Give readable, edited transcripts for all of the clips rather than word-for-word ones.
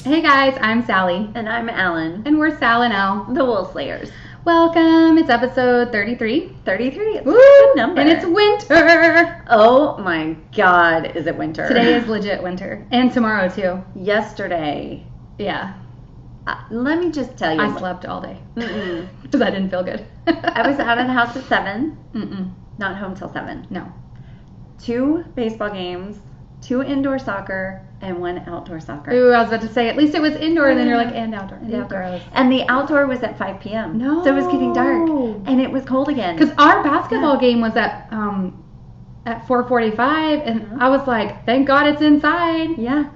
Hey guys, I'm Sally. And I'm Alan. And we're Sal and Al. The Woolslayers. Welcome. It's episode 33. 33. It's Woo! a good number. And it's winter. Oh my God, is it winter? Today is legit winter. And tomorrow too. Yesterday. Yeah. Let me just tell you. I slept all day. Because I didn't feel good. I was out of the house at 7. Not home till 7. No. 2 baseball games, 2 indoor soccer, and 1 outdoor soccer. Ooh, I was about to say, at least it was indoor, and then you're like, and outdoor. And the outdoor was at 5 p.m. No. So it was getting dark. And it was cold again. Because our basketball game was at 4:45, and I was like, thank God it's inside. Yeah.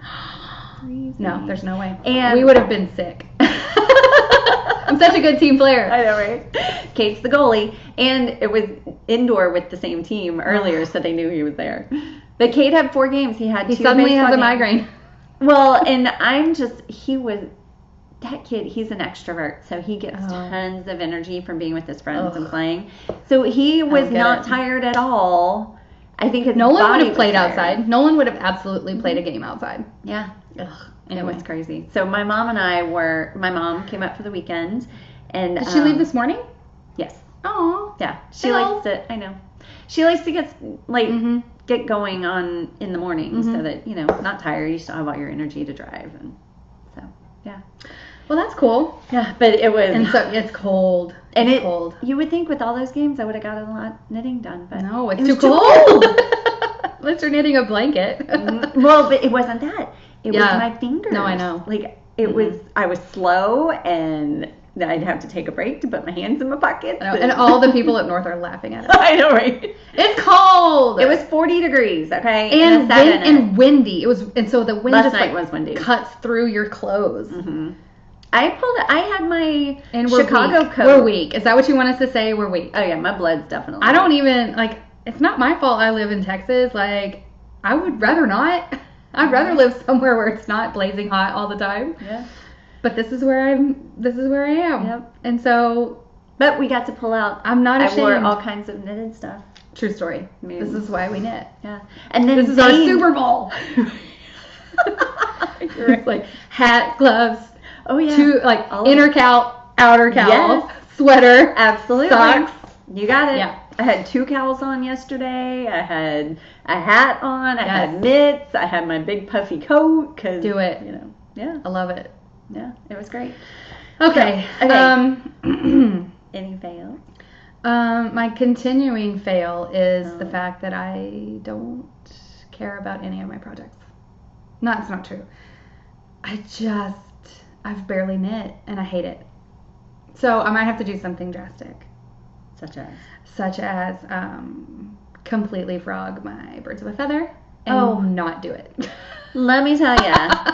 No, there's no way. And we would have been sick. I'm such a good team player. I know, right? Kate's the goalie. And it was indoor with the same team earlier, so they knew he was there. But Kate had 4 games. He had 2 suddenly has a games. migraine. Well, and that kid, he's an extrovert, so he gets tons of energy from being with his friends and playing. So he was not tired at all. I think Nolan would have played outside. Nolan would have absolutely played a game outside. Yeah. Anyway. It was crazy. So my mom came up for the weekend. And did she leave this morning? Yes. Oh. Yeah. She likes to, I know. She likes to get going on in the morning so that, not tired. You still have all your energy to drive. And so, yeah. Well, that's cool. Yeah, but it was. And so it's cold. And it's cold. You would think with all those games I would have got a lot of knitting done, but no, it's too cold. Unless you're knitting a blanket. Well, but it wasn't that. It was my fingers. No, I know. Like it was. I was slow, and I'd have to take a break to put my hands in my pockets. And all the people up north are laughing at us. I know, right? It's cold. It was 40 degrees. Okay, and windy. It was, and so the wind last night was windy. Cuts through your clothes. I had my Chicago coat. We're weak. Is that what you want us to say? We're weak. Oh yeah, my blood's definitely. I don't even it's not my fault I live in Texas. I would rather not. I'd rather live somewhere where it's not blazing hot all the time. Yeah. But this is where I am. Yep. And so. But we got to pull out. I'm not ashamed. I wore all kinds of knitted stuff. True story. This is why we knit. Yeah. And then this is our Super Bowl. It's like hat, gloves. Oh yeah. Inner cowl, outer cowl, sweater, absolutely, socks. You got it. Yeah. I had 2 cowls on yesterday. I had a hat on. I had mitts. I had my big puffy coat. Do it. Yeah. I love it. Yeah, it was great. Okay. Any fails? My continuing fail is the fact that I don't care about any of my projects. No, it's not true. I've barely knit, and I hate it. So I might have to do something drastic. Such as completely frog my birds of a feather and not do it. Let me tell you.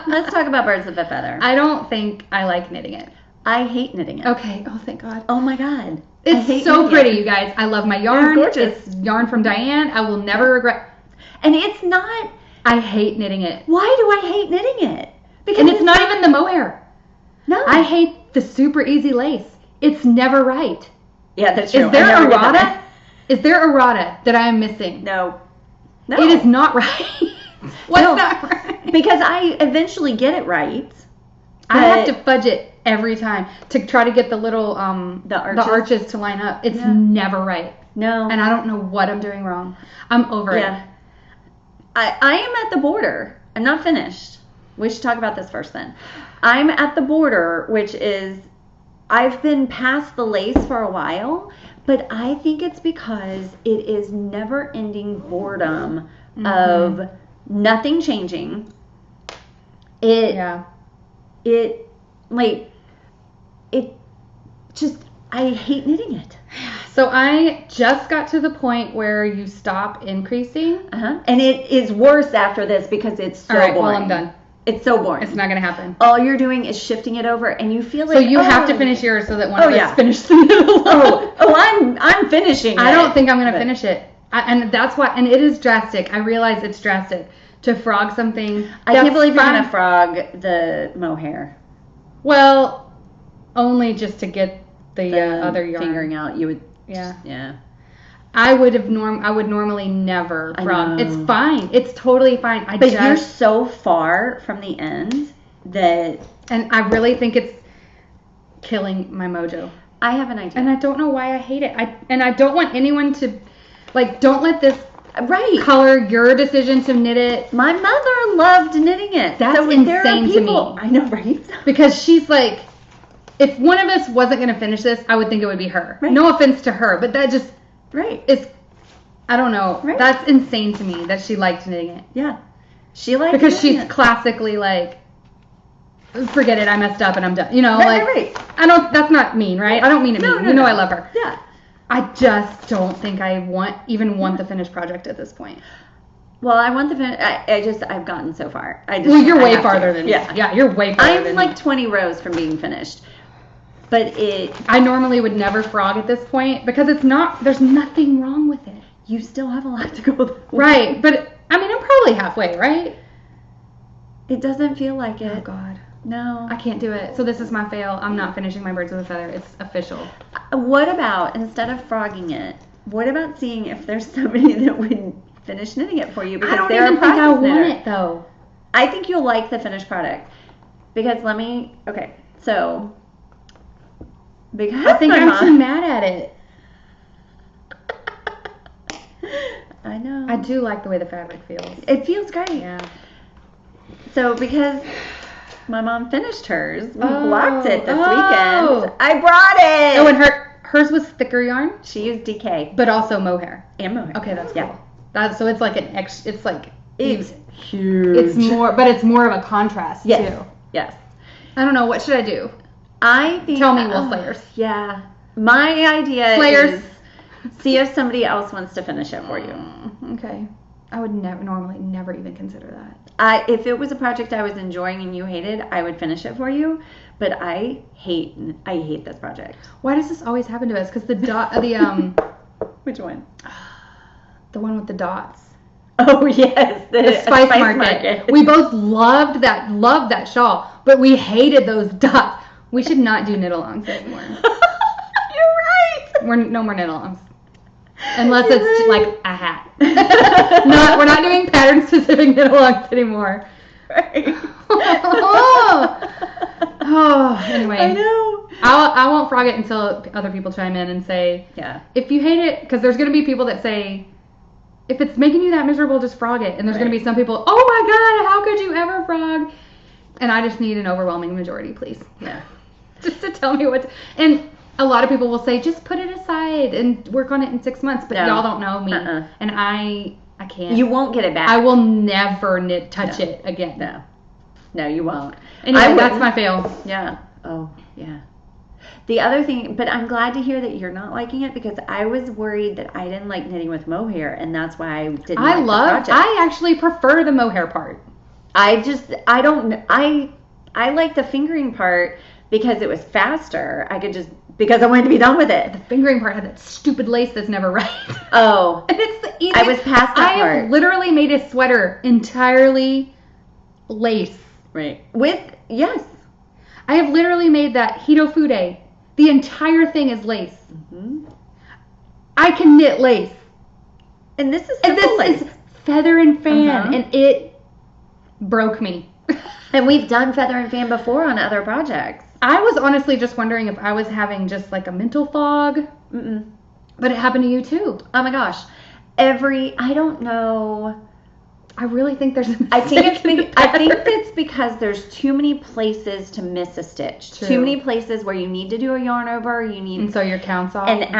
Let's talk about birds of a feather. I don't think I like knitting it. I hate knitting it. Okay. Oh, thank God. Oh, my God. It's so pretty, you guys. I love my yarn. It's gorgeous. It's yarn from Diane. I will never regret. And it's not. I hate knitting it. Why do I hate knitting it? Because it's not even the mohair. No. I hate the super easy lace. It's never right. Yeah, that's true. Is there errata? Is there errata that I am missing? No. It is not right. What's not right? Because I eventually get it right. I have to fudge it every time to try to get the little the arches to line up. It's never right. No. And I don't know what I'm doing wrong. I'm over it. I am at the border. I'm not finished. We should talk about this first then. I'm at the border, which is, I've been past the lace for a while, but I think it's because it is never-ending boredom of nothing changing. I hate knitting it. So I just got to the point where you stop increasing. And it is worse after this because it's so boring. Well, I'm done. It's so boring. It's not going to happen. All you're doing is shifting it over, and you feel like... So you have to finish yours so that one of us finishes the middle. I'm finishing it. I don't think I'm going to finish it. And that's why... And it is drastic. I realize it's drastic. To frog something... I can't believe you're going to frog the mohair. Well, only just to get the other yarn. Fingering out. You would... Yeah. I would normally never frog. It's fine. It's totally fine. But you're so far from the end And I really think it's killing my mojo. I have an idea. And I don't know why I hate it. I don't want anyone to, like, don't let this color your decision to knit it. My mother loved knitting it. That's insane to me. I know, right? Because she's like, if one of us wasn't going to finish this, I would think it would be her. Right. No offense to her, but that just is, I don't know. Right. That's insane to me that she liked knitting it. Yeah. She liked because she's classically like, forget it, I messed up and I'm done. You know, right. That's not mean, right? I don't mean it mean. You know I love her. Yeah. I just don't think I want the finished project at this point. Well, I want the finish. I've gotten so far. You're way farther than me. Yeah, you're way farther than me. I'm like 20 rows from being finished. But I normally would never frog at this point because there's nothing wrong with it. You still have a lot to go. Right, but I mean, I'm probably halfway, right? It doesn't feel like it. Oh, God. No. I can't do it. So this is my fail. I'm not finishing my birds with a feather. It's official. What about, instead of frogging it, what about seeing if there's somebody that would finish knitting it for you? Because I don't even think I want it, though. I think you'll like the finished product. Because so, because I think I'm too mad at it. I know. I do like the way the fabric feels. It feels great. Yeah. So, because my mom finished hers, we blocked it this weekend. I brought it. Oh, and hers was thicker yarn? She used DK. But also mohair. And mohair. Okay, that's cool. So it's like it's huge. It's more of a contrast too. Yes. I don't know. What should I do? I think. Tell me, Woolslayers. Yeah. My idea is see if somebody else wants to finish it for you. Okay. I would normally never even consider that. If it was a project I was enjoying and you hated, I would finish it for you. But I hate this project. Why does this always happen to us? Because Which one? The one with the dots. Oh yes, the Spice Market. We both loved that shawl, but we hated those dots. We should not do knit-alongs anymore. You're right. We're no more knit-alongs. Unless it's like a hat. We're not doing pattern-specific knit-alongs anymore. Right. Anyway. I know. I won't frog it until other people chime in and say, if you hate it, because there's going to be people that say, if it's making you that miserable, just frog it. And there's going to be some people, oh my God, how could you ever frog? And I just need an overwhelming majority, please. Yeah. Just to tell me and a lot of people will say, just put it aside and work on it in 6 months. But y'all don't know me. And I can't. You won't get it back. I will never touch it again. No, you won't. Anyway, that's my fail. Yeah. Oh, yeah. The other thing, but I'm glad to hear that you're not liking it because I was worried that I didn't like knitting with mohair, and that's why I didn't like the project. I actually prefer the mohair part. I like the fingering part because it was faster. Because I wanted to be done with it. The fingering part had that stupid lace that's never right. Oh. And it's the easiest. I was past that part. I have literally made a sweater entirely lace. Right. Yes. I have literally made that Hitofude. The entire thing is lace. Mm-hmm. I can knit lace. And this is simple lace. Is feather and fan, and it broke me. And we've done feather and fan before on other projects. I was honestly just wondering if I was having just like a mental fog. Mm-mm. But it happened to you too. Oh my gosh. I don't know. I really think there's a mistake. I think it's because there's too many places to miss a stitch. True. Too many places where you need to do a yarn over. And so your count's off. And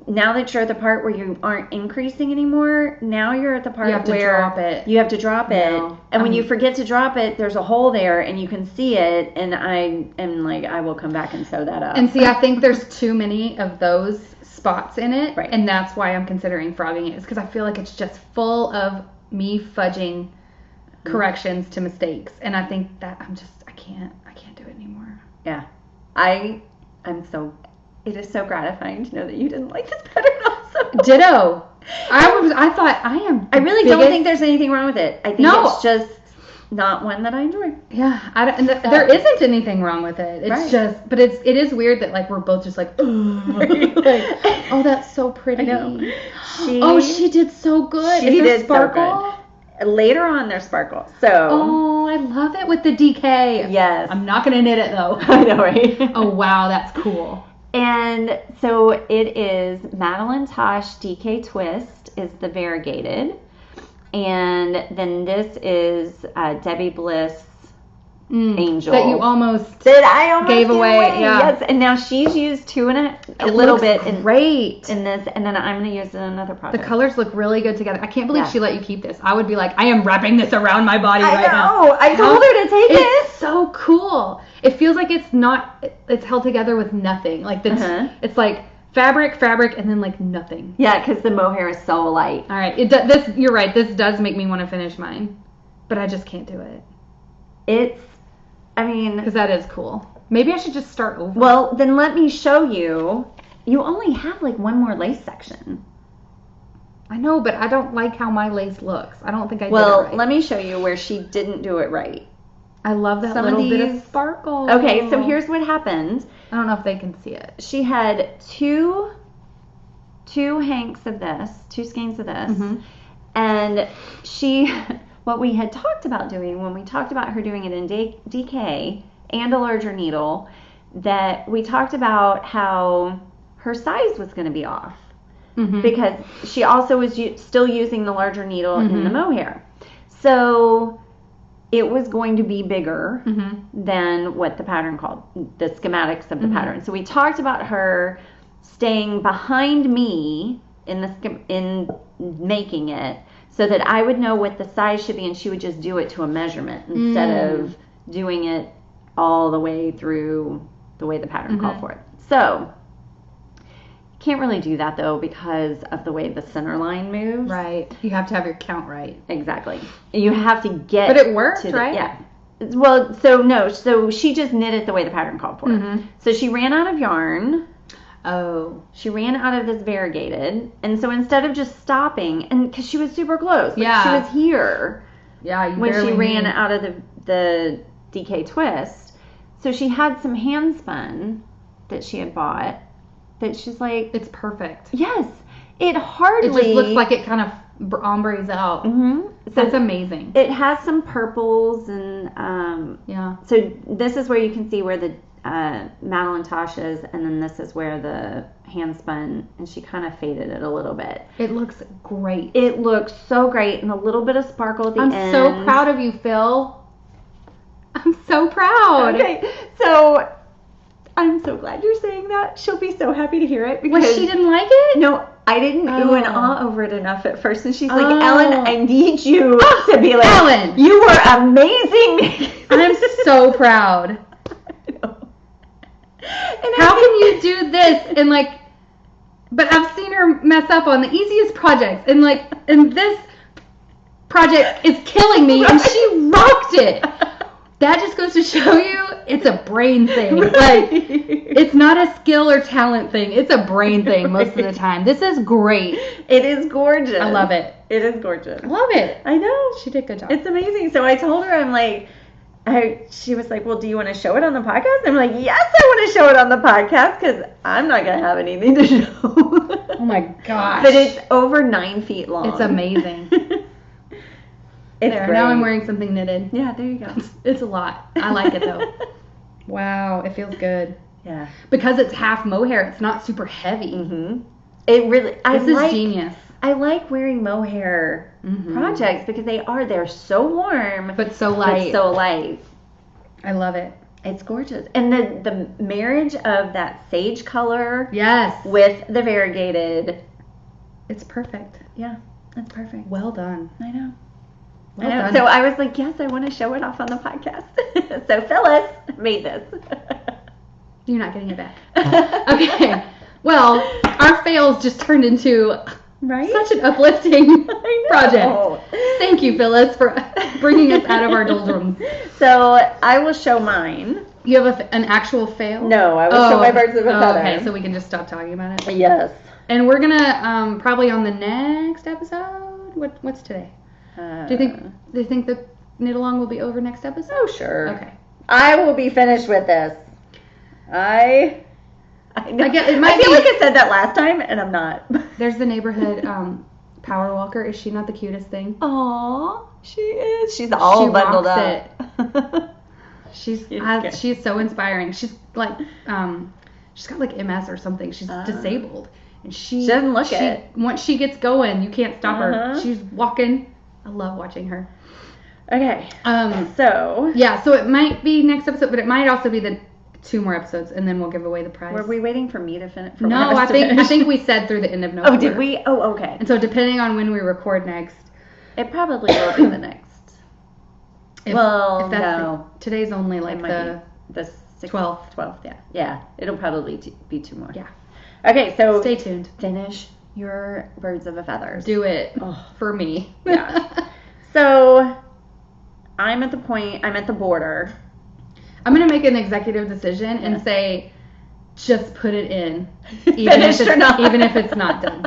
now that you're at the part where you aren't increasing anymore, now you're at the part where you have to drop it. No. And when you forget to drop it, there's a hole there and you can see it. And I am like, I will come back and sew that up. And see, I think there's too many of those spots in it. Right. And that's why I'm considering frogging it. It's because I feel like it's just full of me fudging corrections to mistakes, and I think that I can't do it anymore. Yeah, it is so gratifying to know that you didn't like this pattern also. Ditto. I really don't think there's anything wrong with it. I think it's just not one that I enjoy. Yeah, there isn't anything wrong with it. It's just, but it is weird that like we're both just like, oh, that's so pretty. I know. She did so good. She did sparkle. So good. Later on, there's sparkle. So. Oh, I love it with the DK. Yes. I'm not going to knit it, though. I know, right? Oh, wow. That's cool. And so it is Madeline Tosh DK Twist is the variegated. And then this is Debbie Bliss Angel. That you almost gave away. Yeah. Yes. And now she's used a little bit in this. And then I'm going to use it in another project. The colors look really good together. I can't believe she let you keep this. I would be like, I am wrapping this around my body right now. I told her to take it. It's so cool. It feels like it's held together with nothing. Like it's like fabric, and then like nothing. Yeah, because the mohair is so light. All right. You're right. This does make me want to finish mine. But I just can't do it. Because that is cool. Maybe I should just start over. Well, then let me show you. You only have like one more lace section. I know, but I don't like how my lace looks. I don't think I did it right. Well, let me show you where she didn't do it right. I love that little bit of sparkle. Okay, so here's what happened. I don't know if they can see it. She had two hanks of this, 2 skeins of this, and what we had talked about doing when we talked about her doing it in DK and a larger needle, that we talked about how her size was going to be off because she also was still using the larger needle in the mohair. So it was going to be bigger than what the pattern called, the schematics of the pattern. So we talked about her staying behind me in making it, so that I would know what the size should be, and she would just do it to a measurement instead of doing it all the way through the way the pattern called for it. So can't really do that though because of the way the center line moves. Right. You have to have your count right. Exactly. You have to get. But it worked, right? Yeah. Well, so she just knit it the way the pattern called for it. So she ran out of yarn. Oh. She ran out of this variegated, and so instead of just stopping, and because she was super close, she was here. Yeah, when she ran out of the DK twist, so she had some hand spun that she had bought. That she's like, it's perfect. Yes, it hardly. It just looks like it kind of ombres out. So that's amazing. It has some purples and So this is where you can see where the Madeline Tosh is, and then this is where the hand spun, and she kind of faded it a little bit. It looks great. It looks so great, and a little bit of sparkle at the end. I'm so proud of you, Phil. I'm so proud. Okay, so I'm so glad you're saying that. She'll be so happy to hear it. Because she didn't like it? No, I didn't ooh and ah over it enough at first, and she's like, Ellen, I need you to be like, Ellen, you were amazing. I'm so proud. How can you do this and but I've seen her mess up on the easiest projects and this project is killing me and she rocked it. That just goes to show you it's a brain thing. It's not a skill or talent thing. It's a brain thing most of the time. This is great. It is gorgeous. I love it. It is gorgeous. I love it. I know. She did a good job. It's amazing. So I told her, I'm like, she was like, well, do you want to show it on the podcast? I'm like, yes, I want to show it on the podcast because I'm not going to have anything to show. Oh my gosh. But it's over 9 feet long. It's amazing. It's there, great. now I'm wearing something knitted. Yeah, there you go. It's a lot. I like it though. Wow, it feels good. Yeah. Because it's half mohair, it's not super heavy. It really, This is genius. I like wearing mohair projects because they're so warm. But so light. I love it. It's gorgeous. And the marriage of that sage color with the variegated. It's perfect. Yeah, it's perfect. Well done. I know. Well done. So I was like, yes, I want to show it off on the podcast. So Phyllis made this. You're not getting it back. Okay. Well, our fails just turned into such an uplifting project. Thank you, Phyllis, for bringing us out of our doldrums. So I will show mine. You have an actual fail? No, I will show my birds of a feather. Okay, so we can just stop talking about it? Yes. And we're going to, probably on the next episode, what's today? Do you think the knit along will be over next episode? Oh, sure. Okay. I will be finished with this. I know. I feel like I said that last time, and I'm not. There's the neighborhood power walker. Is she not the cutest thing? Aww, she is. She's all bundled up. It. She's so inspiring. She's like, she's got like MS or something. She's disabled. And she doesn't look it. Once she gets going, you can't stop her. She's walking. I love watching her. Okay. So it might be next episode, but it might also be the 2 more episodes, and then we'll give away the prize. Were we waiting for me to finish? No, I think we said through the end of November. Oh, did we? Oh, okay. And so depending on when we record next, it probably will be the next. No. Today's only like the 12th. 12th, yeah. It'll probably be 2 more. Yeah. Okay, so stay tuned. Finish your birds of a feathers. Do it for me. Yeah. So I'm at the border. I'm going to make an executive decision and say, just put it in, even if it's not done.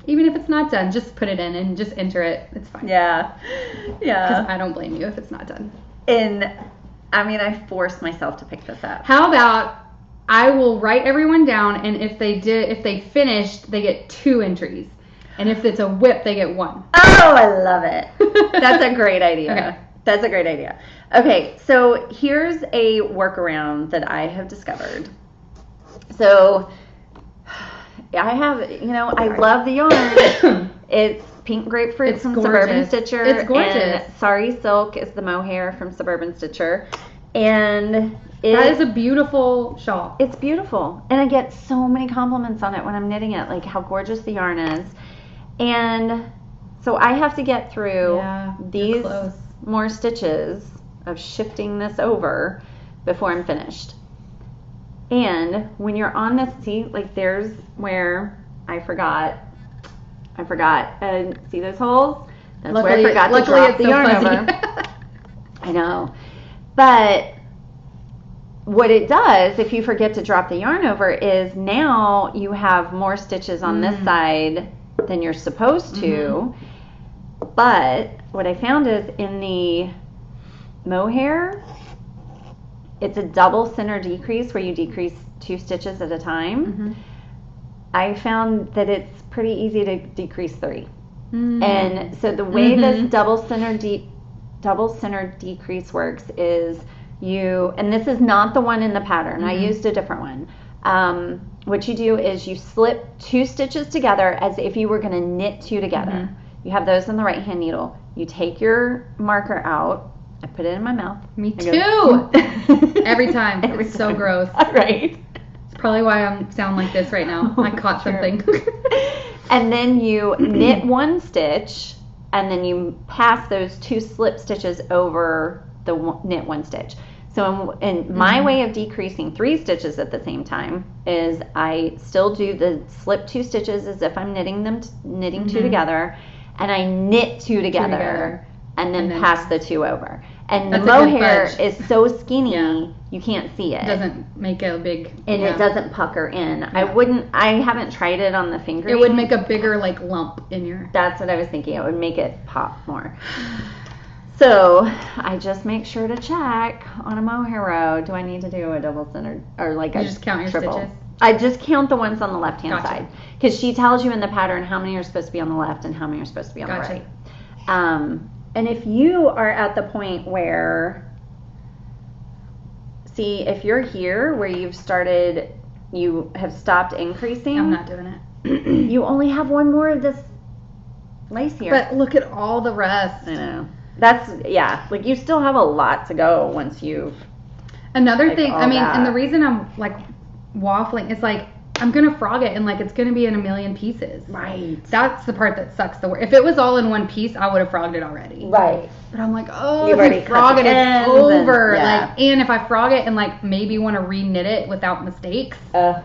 Even if it's not done, just put it in and just enter it. It's fine. Yeah. Because I don't blame you if it's not done. I forced myself to pick this up. How about I will write everyone down, and if they finished, they get 2 entries. And if it's a whip, they get 1. Oh, I love it. That's a great idea. Okay. That's a great idea. Okay, so here's a workaround that I have discovered. So I have, I love the yarn. It's pink grapefruit from Suburban Stitcher. It's gorgeous. And Sari Silk is the mohair from Suburban Stitcher. And that is a beautiful shawl. It's beautiful. And I get so many compliments on it when I'm knitting it, like how gorgeous the yarn is. And so I have to get through these more stitches of shifting this over before I'm finished. And when you're on this, see, like there's where I forgot. And see those holes? That's where I forgot to drop the yarn over. I know. But what it does, if you forget to drop the yarn over, is now you have more stitches on this side than you're supposed to. But what I found is in the mohair, it's a double center decrease where you decrease 2 stitches at a time. I found that it's pretty easy to decrease 3. And so the way this double center decrease works is and this is not the one in the pattern. I used a different one. What you do is you slip 2 stitches together as if you were going to knit 2 together. You have those on the right hand needle. You take your marker out. I put it in my mouth. Me too. Every time. It's so gross. Right. It's probably why I sound like this right now. I caught something. And then you knit 1 stitch, and then you pass those 2 slip stitches over the knit 1 stitch. So in my way of decreasing 3 stitches at the same time is I still do the slip 2 stitches as if I'm knitting 2 together, and I knit 2 together. And then pass the 2 over. And the mohair is so skinny, you can't see it. It doesn't make a big... And it doesn't pucker in. Yeah. I haven't tried it on the fingering. It would make a bigger, like, lump in your... That's what I was thinking. It would make it pop more. So, I just make sure to check on a mohair row. Do I need to do a double centered, or like a triple? You just count your stitches? I just count the ones on the left-hand side. Because she tells you in the pattern how many are supposed to be on the left and how many are supposed to be on the right. And if you are at the point where, if you're here where you have stopped increasing. I'm not doing it. You only have 1 more of this lace here. But look at all the rest. I know. Like you still have a lot to go once you've. Another thing, and the reason I'm like waffling, it's like, I'm going to frog it and like it's going to be in a million pieces. Right. That's the part that sucks the worst. If it was all in 1 piece, I would have frogged it already. Right. But I'm like, if I frog it, it's over. And if I frog it and like maybe want to re-knit it without mistakes, I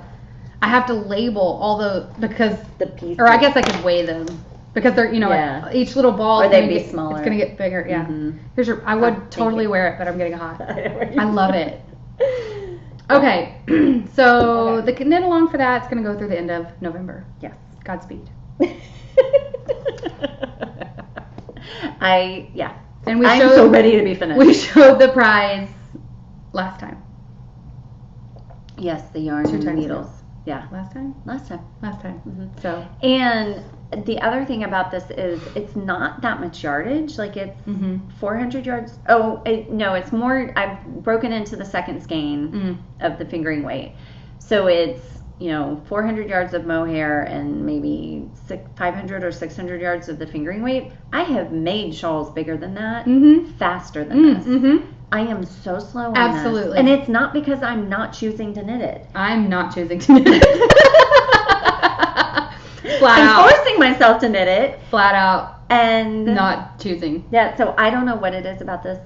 have to label because the pieces. Or I guess I could weigh them because they're, like, each little ball is going to be smaller. It's going to get bigger. Yeah. Mm-hmm. I would totally wear it, but I'm getting hot. I love it. Okay, so the knit along for that is going to go through the end of November. Yes. Godspeed. And I'm so ready to be finished. We showed the prize last time. Yes, the yarn and needles. Yeah. Last time. Mm-hmm. So. And the other thing about this is it's not that much yardage. Like it's 400 yards. Oh, no, it's more. I've broken into the second skein of the fingering weight. So it's, 400 yards of mohair and maybe 500 or 600 yards of the fingering weight. I have made shawls bigger than that faster than this. I am so slow on Absolutely. this. And it's not because I'm not choosing to knit it. I'm not choosing to knit it. Flat out. I'm forcing myself to knit it. Flat out. And not choosing. Yeah, so I don't know what it is about this.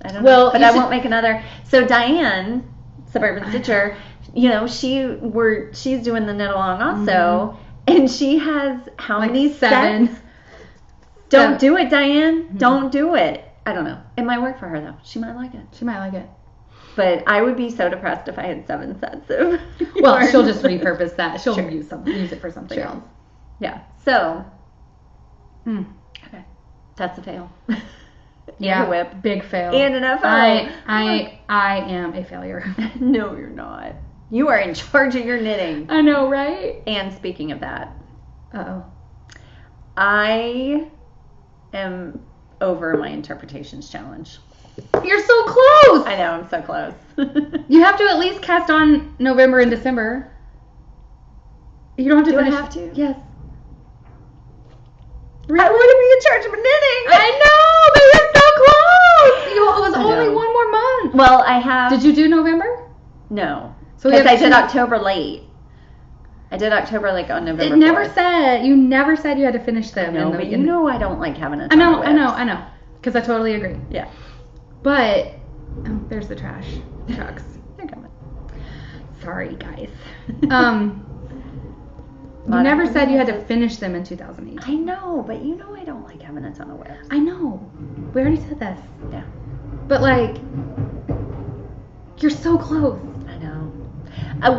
I don't know. But I won't make another. So Diane, Suburban Stitcher, she's doing the knit along also, and she has how many 7 sets? Don't do it, Diane. Don't do it. I don't know. It might work for her though. She might like it. She might like it. But I would be so depressed if I had 7 sets of Well, yarn. she'll just repurpose that. She'll use it for something else. Yeah. So. Okay. That's a fail. Yeah. A whip. Big fail. And an FO. I am a failure. No, you're not. You are in charge of your knitting. I know, right? And speaking of that. Uh-oh. I am over my interpretations challenge. You're so close. I know, I'm so close. You have to at least cast on November and December. You don't have to Do finish. I have to? Yes. I want to be in charge of knitting. I know, but you're so close. It was only one more month. Well, I have. Did you do November? No. So because I did October late. I did October on November. It never 4th. said. You never said you had to finish them. No, but I don't like having a ton of whips. I know. Because I totally agree. Yeah. But there's the trash trucks. They're coming. Sorry, guys. You never said you had to finish them in 2018. I know, but I don't like having a ton of whips. I know. We already said this. Yeah. But you're so close. I know.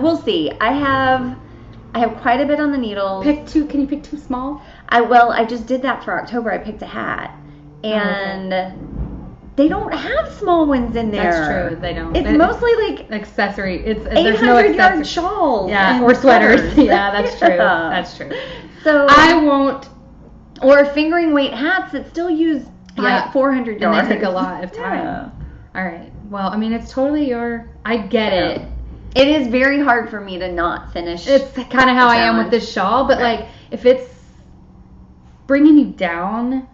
We'll see. I have quite a bit on the needles. Pick 2. Can you pick 2 small? I just did that for October. I picked a hat, and they don't have small ones in there. That's true. They don't. It's mostly accessory. There's 800-yard shawls. Yeah, or sweaters. Yeah, that's true. That's true. So I won't. Or fingering weight hats that still use 400 yards. And they take a lot of time. Yeah. All right. Well, I mean, it's totally I get it. It is very hard for me to not finish. It's kind of how I am with this shawl, but if it's bringing you down,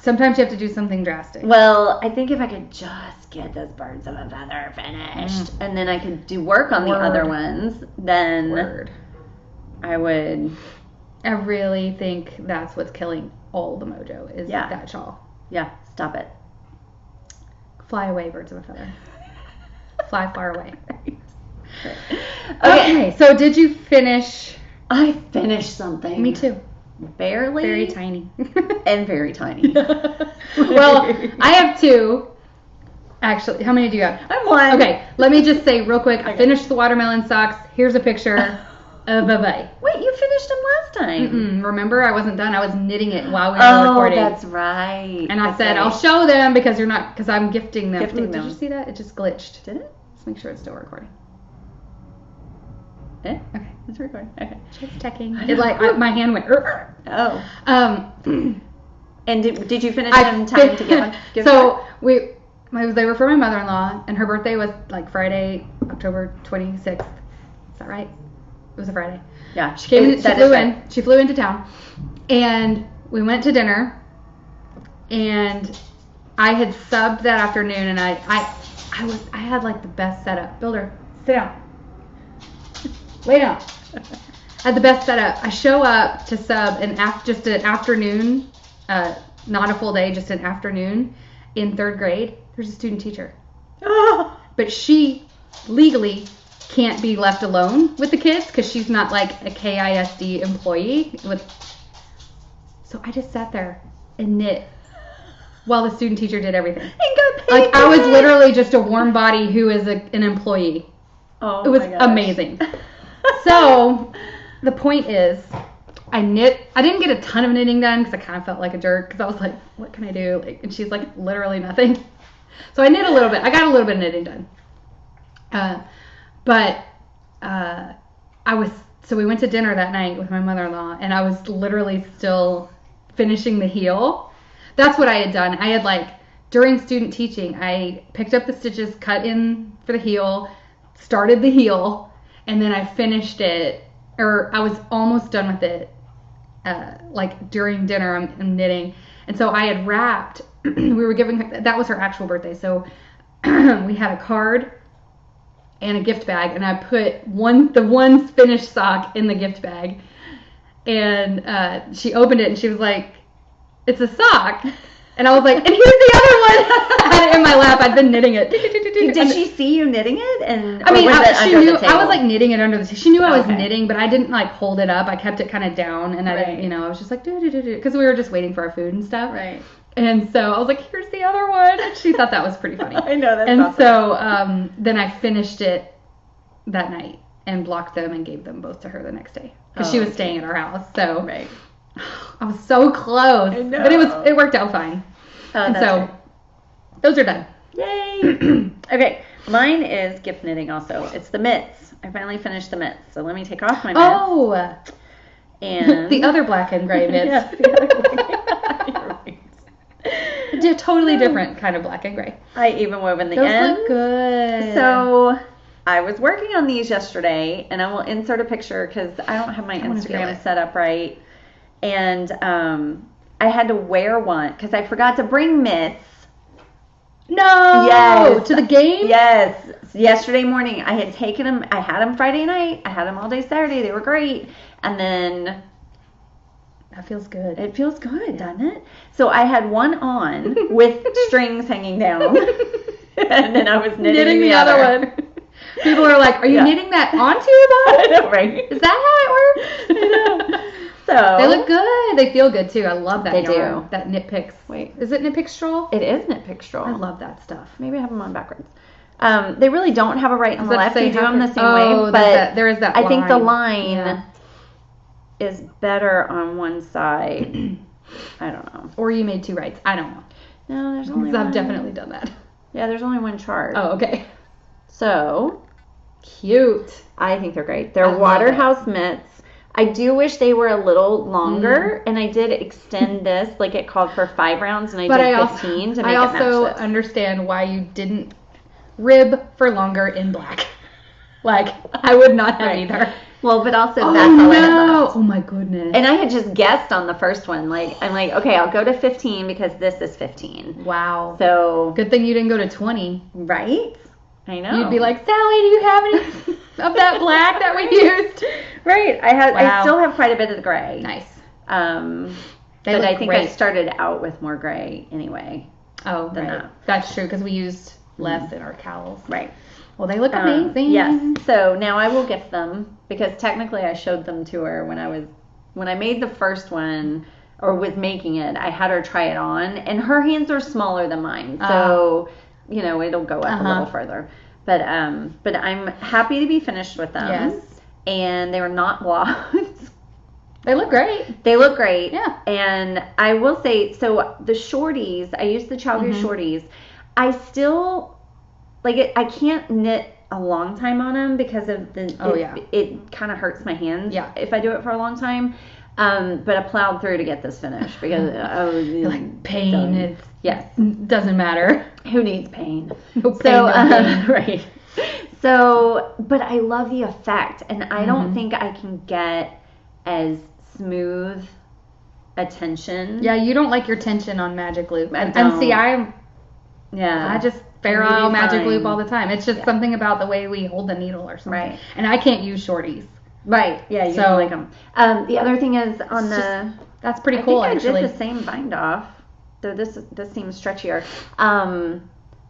sometimes you have to do something drastic. Well, I think if I could just get those birds of a feather finished, and then I could do work on the other ones, then I would. I really think that's what's killing all the mojo is that shawl. Yeah, stop it. Fly away, birds of a feather. Fly far away. Okay, so did you finish? I finished something. Me too. Barely. Very tiny. And very tiny. Well, I have 2. Actually, how many do you have? I have 1. Okay, let me just say real quick. I finished the watermelon socks. Here's a picture of a Wait, you finished them last time. Remember, I wasn't done. I was knitting it while we were recording. Oh, that's right. And I said, I'll show them because I'm gifting them. Gifting them. Did you see that? It just glitched. Did it? Let's make sure it's still recording. Yeah? Okay. It's recording. Okay. Just checking. My hand went. Oh. And did you finish in time to give So they were for my mother-in-law, and her birthday was Friday, October 26th. Is that right? It was a Friday. Yeah. She flew into town, and we went to dinner, and I had subbed that afternoon, and I had the best setup. Builder, sit down. Lay down. I had the best setup. I show up to sub just an afternoon, not a full day, just an afternoon in 3rd grade. There's a student teacher. But she legally can't be left alone with the kids because she's not a KISD employee. So I just sat there and knit while the student teacher did everything. And got paid. I was literally just a warm body who is an employee. Oh, it was amazing. So the point is, I didn't get a ton of knitting done because I kind of felt like a jerk because I was like, what can I do? And she's like, literally nothing. So I knit a little bit. I got a little bit of knitting done. But I was so we went to dinner that night with my mother-in-law, and I was literally still finishing the heel. That's what I had done. I had like, during student teaching, I picked up the stitches, cut in for the heel, started the heel, and then I finished it, or I was almost done with it, like during dinner. I'm knitting. And so I had wrapped, we were giving her, that was her actual birthday. So we had a card and a gift bag, and I put the one finished sock in the gift bag. And she opened it and she was like, "It's a sock." And I was like, "And here's the other one." I had it in my lap. I'd been knitting it. Did she see you knitting it? And I mean, she knew I was like knitting it under the table. She knew I was knitting, but I didn't like hold it up. I kept it kind of down, and I didn't, I was just like because we were just waiting for our food and stuff. Right. And so I was like, "Here's the other one." And she thought that was pretty funny. I know, that's and awesome. So then I finished it that night and blocked them and gave them both to her the next day because she was staying at our house. So I was so close, but it worked out fine. And so those are done. Yay! Okay, mine is gift knitting also. It's the mitts. I finally finished the mitts. So let me take off my mitts. Oh! And the other black and gray mitts. Yes, the other black. You're right. Totally different kind of black and gray. I even wove in the those end. Look good. So I was working on these yesterday, and I will insert a picture because I don't have my Instagram set up right. And I had to wear one because I forgot to bring mitts. No! Yes. To the game? Yes. Yesterday morning, I had taken them. I had them Friday night. I had them all day Saturday. They were great. And then... That feels good. It feels good, doesn't it? So I had one on with strings hanging down. And then I was knitting the other one. People are like, "Are you knitting that onto your body?" I know, right? Is that how it works? I know. So they look good. They feel good too. I love that. They yarn. do. That Knit Picks. Wait, is it Knit Picks Stroll? It is Knit Picks Stroll. I love that stuff. Maybe I have them on backwards. They really don't have a right and left. They do them the same way, but there is that line. I think the line is better on one side. I don't know. Or you made two rights. I don't know. No, there's only one. I've definitely done that. Yeah, there's only one chart. Oh, okay. So cute. I think they're great. They're Waterhouse mitts. I do wish they were a little longer, and I did extend this. Like, it called for 5 rounds, and I did 15 to make it match this. I also understand why you didn't rib for longer in black. Like, I would not have either. Well, but also that's all I had left. Oh, my goodness. And I had just guessed on the first one. Like, I'm like, okay, I'll go to 15 because this is 15. Wow. So. Good thing you didn't go to 20. Right? I know. You'd be like, "Sally, do you have any of that black that we used?" Right. I still have quite a bit of the gray. Nice. But I think I started out with more gray anyway. Oh, right. That's true because we used less in our cowls. Right. Well, they look amazing. Yes. So now I will gift them because technically I showed them to her when I made the first one or was making it. I had her try it on, and her hands are smaller than mine, so it'll go up a little further. But I'm happy to be finished with them. Yes. And they were not blocked. They look great. They look great. Yeah. And I will say, so the shorties, I used the Chalgu shorties. I still, like it, I can't knit a long time on them because of it kind of hurts my hands if I do it for a long time. But I plowed through to get this finished because like pain. Doesn't matter. Who needs pain? No pain. Right. So, but I love the effect, and I don't think I can get as smooth a tension. Yeah, you don't like your tension on magic loop. I don't. And see, I just Fair Isle magic loop all the time. It's just something about the way we hold the needle or something. Right. And I can't use shorties. Right. Yeah, you don't like them. The other thing is that's pretty cool. I actually. did the same bind off. Though this seems stretchier.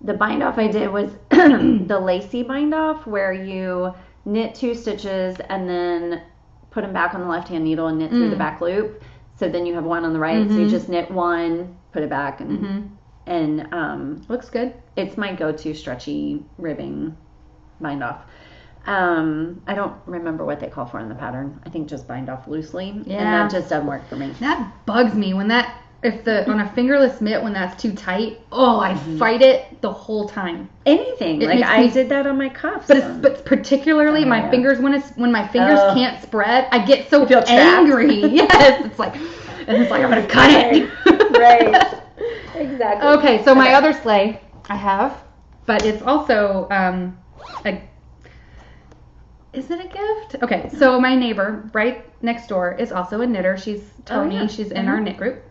The bind off I did was the lacy bind off, where you knit 2 stitches and then put them back on the left hand needle and knit through the back loop. So then you have one on the right. So you just knit one, put it back, and looks good. It's my go-to stretchy ribbing bind off. I don't remember what they call for in the pattern. I think just bind off loosely. Yeah. And that just doesn't work for me. That bugs me when that on a fingerless mitt when that's too tight, I fight it the whole time. Anything. Like I did that on my cuffs. But particularly my fingers, when my fingers can't spread, I get so angry. Yes. It's like I'm going to cut it. Right. Exactly. Okay, so my other sleigh I have, but it's also is it a gift? Okay, so my neighbor right next door is also a knitter. She's Tony. Oh, yeah. She's in our knit group.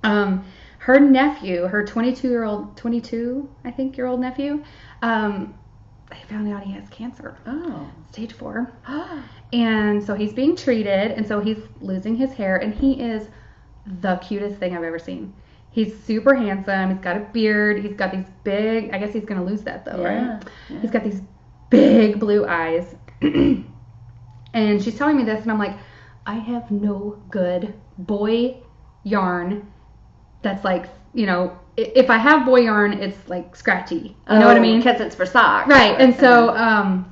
Her nephew, her 22 I think year old nephew, they found out he has cancer. Oh. Stage 4. And so he's being treated, and so he's losing his hair, and he is the cutest thing I've ever seen. He's super handsome. He's got a beard. He's got these big, I guess he's going to lose that though, right? Yeah. He's got these big blue eyes. And she's telling me this, and I'm like, I have no good boy yarn that's like, if I have boy yarn, it's like scratchy. You know what I mean? Because it's for socks. Right. And so I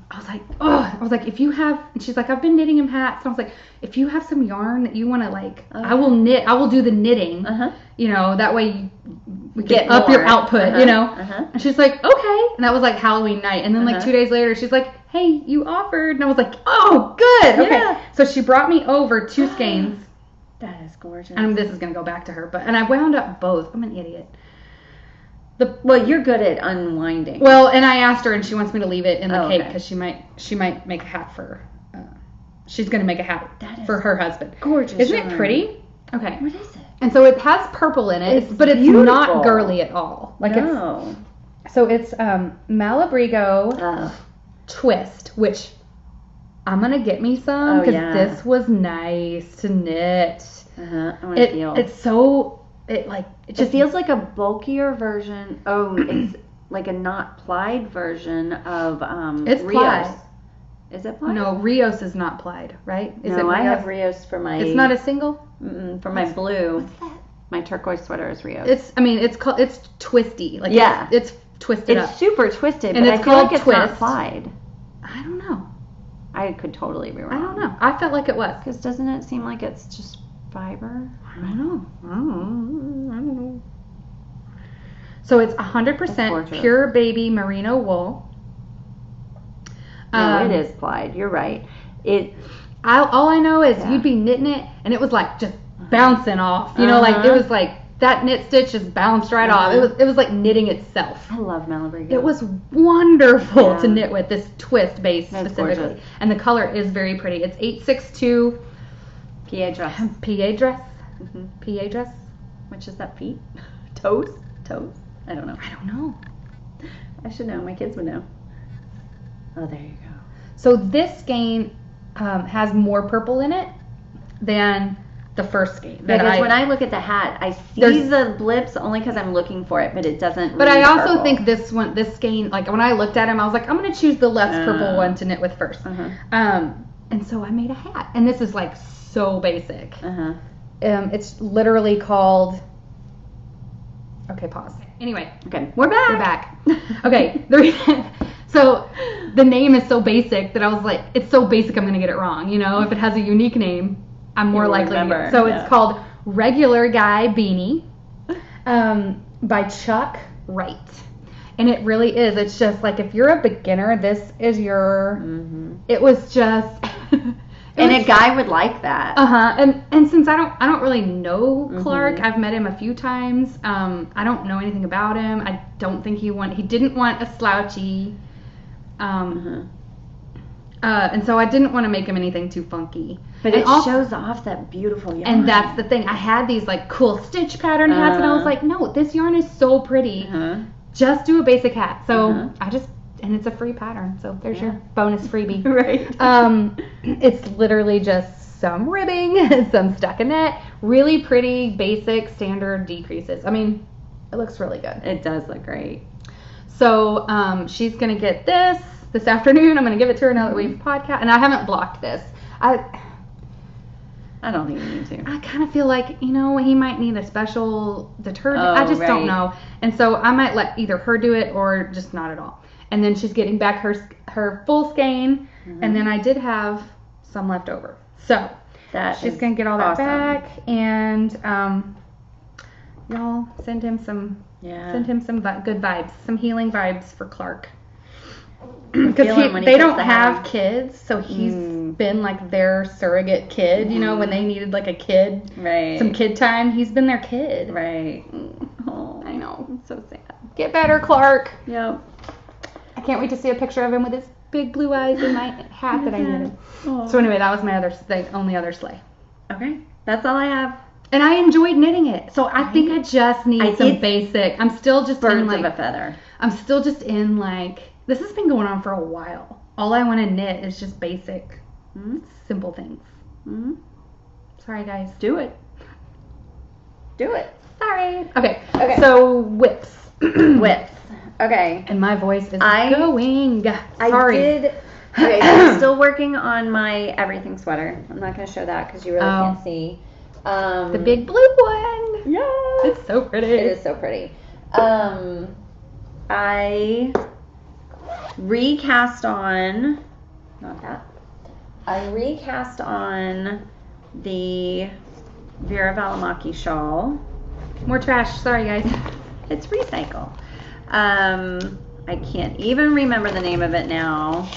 was like, if you have, and she's like, I've been knitting him hats. And I was like, if you have some yarn that you want to I will do the knitting. That way we get up your output, And she's like, okay. And that was like Halloween night. And then like 2 days later, she's like, hey, you offered. And I was like, oh, good. Okay. Yeah. So she brought me over 2 skeins. That is gorgeous. And this is going to go back to her. And I wound up both. I'm an idiot. Well, you're good at unwinding. Well, and I asked her, and she wants me to leave it in the cake because she might make a hat for. She's going to make a hat for her husband. Gorgeous. Isn't it pretty? Okay. What is it? And so it has purple in it, but it's beautiful. Not girly at all. It's Malabrigo Twist, which I'm gonna get me some because this was nice to knit. I want to feel. It's so it just feels like a bulkier version. Oh, it's like a not plied version of it's Rios. Plied. Is it plied? No, Rios is not plied, right? I have Rios for my. It's not a single. For my blue. What's that? My turquoise sweater is Rios. It's twisty. It's twisted up. It's super twisted, and but it's I feel called like it's twist. Not plied. I don't know. I could totally be wrong. I don't know. I felt like it was. Because doesn't it seem like it's just fiber? I don't know. So it's 100% pure baby merino wool. No, it is plied. You're right. All I know is you'd be knitting it, and it was like just bouncing off. It was like that knit stitch just bounced right off. It was like knitting itself. I love Malabrigo. It was wonderful to knit with, this twist base specifically. Gorgeous. And the color is very pretty. It's 862 PA dress. PA dress. Mm-hmm. PA dress. Which is that feet? Toes? I don't know. I should know. My kids would know. Oh, there you go. So this skein has more purple in it than the first skein. Because when I look at the hat, I see the blips only because I'm looking for it, but it doesn't. But I also think this skein, like when I looked at him, I was like, I'm going to choose the less purple one to knit with first. And so I made a hat, and this is like so basic. It's literally called. Okay, pause. Anyway. Okay, we're back. Okay, so the name is so basic that I was like, it's so basic I'm going to get it wrong. If it has a unique name, I'm more likely to get it. So it's called Regular Guy Beanie by Chuck Wright. And it really is. It's just like if you're a beginner, this is your... It was just... And a guy would like that. And since I don't really know Clark, I've met him a few times. I don't know anything about him. I don't think he didn't want a slouchy. And so I didn't want to make him anything too funky. But it shows off that beautiful yarn. And that's the thing. I had these like cool stitch pattern hats, and I was like, no, this yarn is so pretty. Just do a basic hat. So and it's a free pattern. So there's your bonus freebie. Right. It's literally just some ribbing, some stockinette, really pretty, basic, standard decreases. I mean, it looks really good. It does look great. So she's going to get this afternoon. I'm going to give it to her now that we've podcast. And I haven't blocked this. I don't think you need to. I kind of feel like, he might need a special detergent. I just don't know. And so I might let either her do it or just not at all. And then she's getting back her full skein. And then I did have some left over. So she's going to get all that back. And y'all send him some good vibes, some healing vibes for Clark. Because they don't have kids, so he's been like their surrogate kid. You know, when they needed like a kid, some kid time, he's been their kid. Right. Oh, I know. It's so sad. Get better, Clark. Yep. I can't wait to see a picture of him with his big blue eyes and my hat that I knitted. So anyway, that was my only other sleigh. Okay, that's all I have. And I enjoyed knitting it. So I think I just need some basic. I'm still just birds in like of a feather. I'm still just in like, this has been going on for a while. All I want to knit is just basic, simple things. Sorry, guys. Do it. Sorry. Okay. So whips. Whips. Okay. And my voice is going. Sorry. Okay, so I'm still working on my everything sweater. I'm not going to show that because you really can't see. The big blue one. Yeah. It's so pretty. It is so pretty. I recast on, not that. I recast on the Vera Valimaki shawl. More trash. Sorry, guys. It's recycle. I can't even remember the name of it now.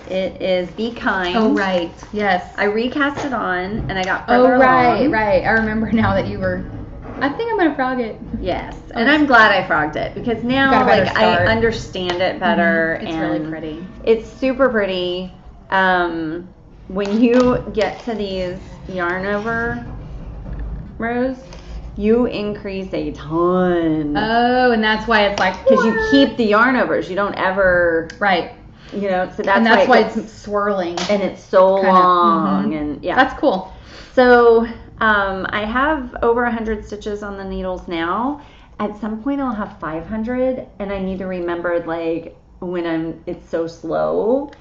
It is Be Kind. Oh, right. Yes. I recast it on, and I got further along. Right. I remember now that you were... I think I'm going to frog it. Yes. And I'm glad I frogged it, because now, like, I understand it better. It's really pretty. It's super pretty. When you get to these yarn over rows, you increase a ton. Oh, and that's why it's like... Because you keep the yarn overs. You don't ever... Right. You know, so that's why it's swirling. And it's so long. And yeah. That's cool. So I have over 100 stitches on the needles now. At some point I'll have 500, and I need to remember, like, when it's so slow.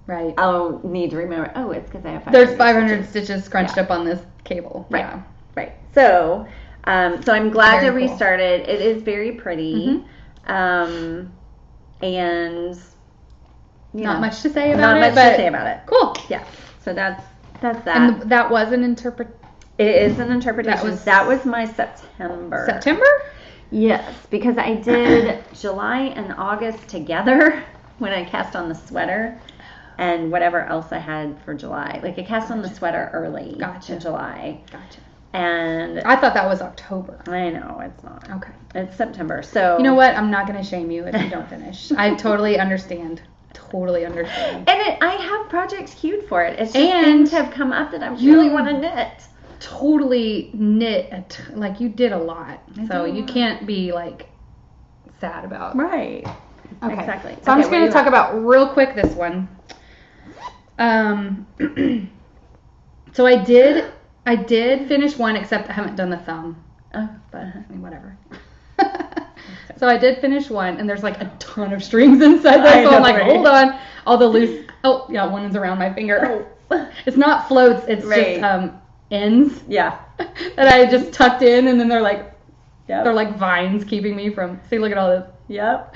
Right. I'll need to remember, it's because I have 500 There's 500 stitches scrunched up on this cable. Right. Yeah. Right. So I'm glad to restart it. It is very pretty. And not much to say about it. Cool. Yeah. So that's that. And that was an It is an interpretation. That was my September. September? Yes, because I did July and August together when I cast on the sweater and whatever else I had for July. Like, I cast on the sweater early in July. Gotcha. And I thought that was October. I know, it's not. Okay. It's September. So you know what? I'm not going to shame you if you don't finish. I totally understand. And I have projects queued for it. It's just things have come up that I really want to knit. Totally knit. Like, you did a lot. So you can't be, like, sad about. Right. Okay. Exactly. So I'm just going to talk about real quick this one. So I did finish one, except I haven't done the thumb. Oh, but I mean, whatever. So I did finish one, and there's like a ton of strings inside there. So I'm like, hold on. All the loose. Oh, yeah, one is around my finger. Oh. It's not floats. It's just ends. Yeah. That I just tucked in, and then they're like vines keeping me from. See, look at all this. Yep.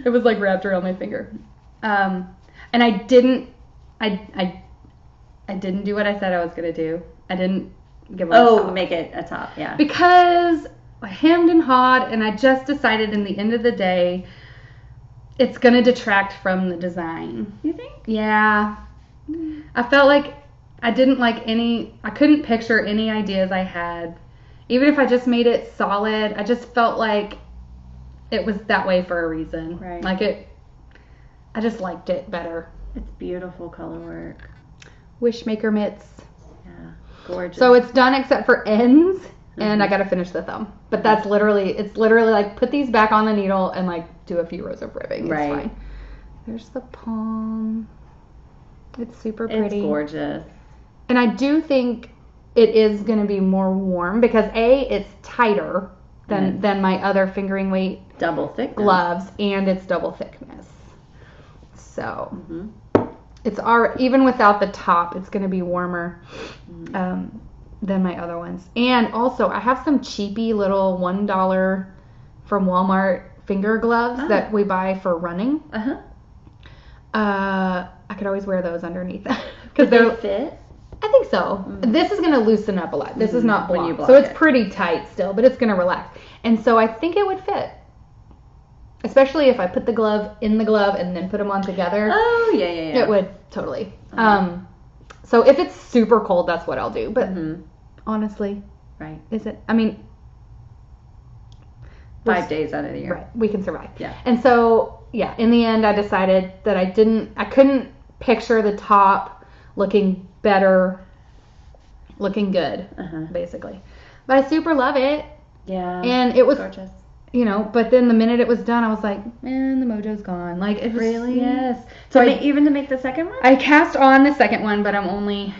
It was like wrapped around my finger. And I didn't. I didn't do what I said I was gonna do. I didn't give them a top. Make it a top. Yeah. Because I hemmed and hawed, and I just decided in the end of the day, it's going to detract from the design. You think? Yeah. I felt like I couldn't picture any ideas I had. Even if I just made it solid, I just felt like it was that way for a reason. Right. I just liked it better. It's beautiful color work. Wishmaker mitts. Yeah. Gorgeous. So it's done except for ends. And I got to finish the thumb. But it's literally like, put these back on the needle and like do a few rows of ribbing. It's fine. There's the palm. It's super pretty. It's gorgeous. And I do think it is going to be more warm because it's tighter than my other fingering weight double thickness gloves, and it's double thickness. So it's even without the top, it's going to be warmer. Than my other ones. And also, I have some cheapy little $1 from Walmart finger gloves that we buy for running. I could always wear those underneath. Because they fit? I think so. This is going to loosen up a lot. This is not When you blocked. block So it's it. pretty tight still, but it's going to relax. And so I think it would fit. Especially if I put the glove in the glove and then put them on together. Oh, yeah. It would, totally. So if it's super cold, that's what I'll do. But honestly, right. is it? I mean, 5 days out of the year. Right. We can survive. Yeah. And so, yeah, in the end, I decided that I couldn't picture the top looking better, looking good, basically. But I super love it. Yeah. And it was gorgeous. You know, but then the minute it was done, I was like, man, the mojo's gone. Like, it was, really? Yes. So even to make the second one? I cast on the second one, but I'm only,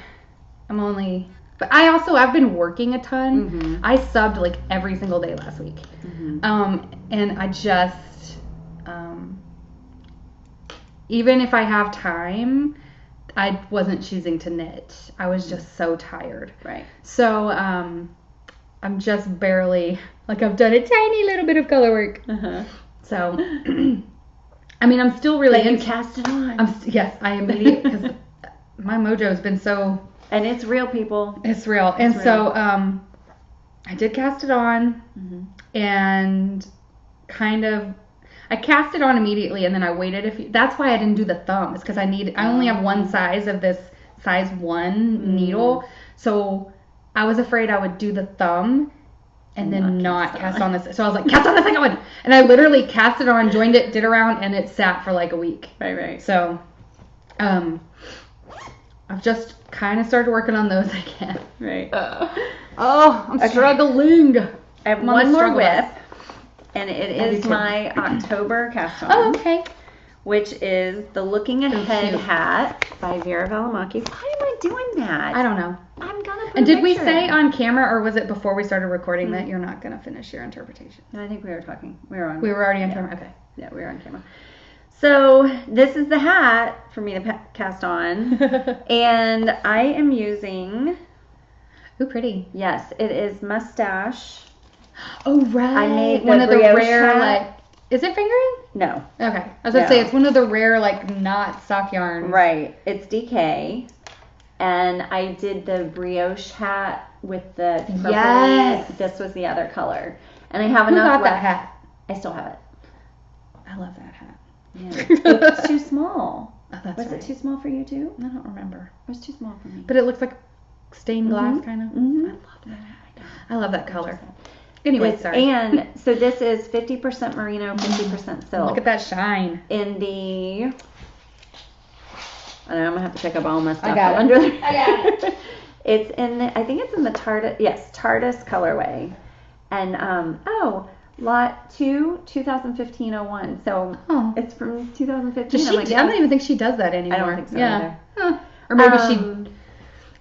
but I've been working a ton. I subbed like every single day last week. And I just, even if I have time, I wasn't choosing to knit. I was just so tired. Right. So, I'm just barely, like, I've done a tiny little bit of color work. So, I mean, I'm still really But you cast it on. Yes, I immediately, because my mojo's been so. And it's real, people. It's real. And so, I did cast it on, and kind of, I cast it on immediately, and then I waited that's why I didn't do the thumb. It's because I only have one size of this size 1 needle. So I was afraid I would do the thumb and then not cast on this. So I was like, cast on the second one. And I literally cast it on, joined it, did a round, and it sat for like a week. Right. So, I've just kind of started working on those again. Right. I'm struggling. I have one more whip, and it is my October cast on. Oh, okay. Which is the Looking Ahead hat by Vera Valimaki. Why am I doing that? I don't know. I'm gonna put And did we picture say in. on camera, or was it before we started recording that you're not gonna finish your interpretation? No, I think we were talking. We were on. We were already on camera. Okay. Yeah, we were on camera. So this is the hat for me to cast on, and I am using. Ooh, pretty. Yes, it is mustache. Oh right. I made one of the brioche rare hat. like. Is it fingering? No. Okay. I was gonna say it's one of the rare like not stock yarns. Right. It's DK, and I did the brioche hat with the purple. Yes. This was the other color, and I have Who enough got that left. hat? I still have it. I love that hat. Yeah. It's too small. Oh, that's Was right. it too small for you too? I don't remember. It was too small for me. But it looks like stained glass kind of. Mhm. I love that hat. I love that color. Anyway, sorry. And so this is 50% merino, 50% silk. Look at that shine. In the, I don't know, I'm gonna have to pick up all my stuff. I got it. Under there. I got it. It's in the, I think it's in the Tardis colorway, and lot 2, 2015-01. So it's from 2015. Does she? I don't even think she does that anymore. I don't think so either. either. Or maybe she.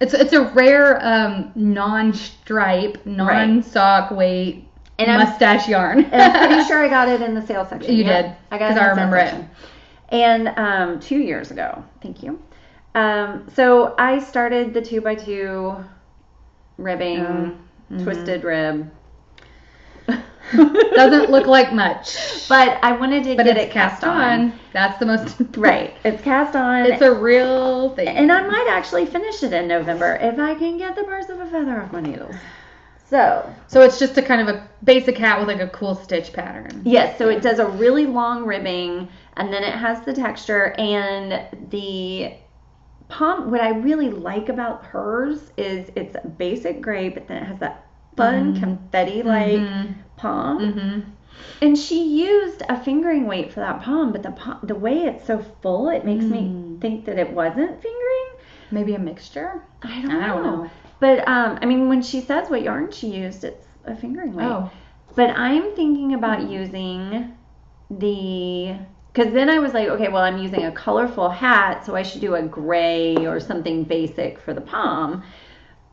It's a rare non-stripe, non-sock weight mustache yarn. And I'm pretty sure I got it in the sale section. You did. I got it in I the remember sale section. And 2 years ago. Thank you. So I started the 2x2 ribbing, twisted rib. Doesn't look like much. But I wanted to get it cast on. That's the most important. Right. It's cast on. It's a real thing. And I might actually finish it in November if I can get the birds of a feather off my needles. So it's just a kind of a basic hat with like a cool stitch pattern. Yes, so it does a really long ribbing, and then it has the texture, and the pom. What I really like about hers is it's a basic gray, but then it has that fun confetti-like pom. And she used a fingering weight for that pom, but the way it's so full, it makes me think that it wasn't fingering. Maybe a mixture? I don't know. But, I mean, when she says what yarn she used, it's a fingering weight. Oh. But I'm thinking about using because then I was like, okay, well, I'm using a colorful hat, so I should do a gray or something basic for the pom.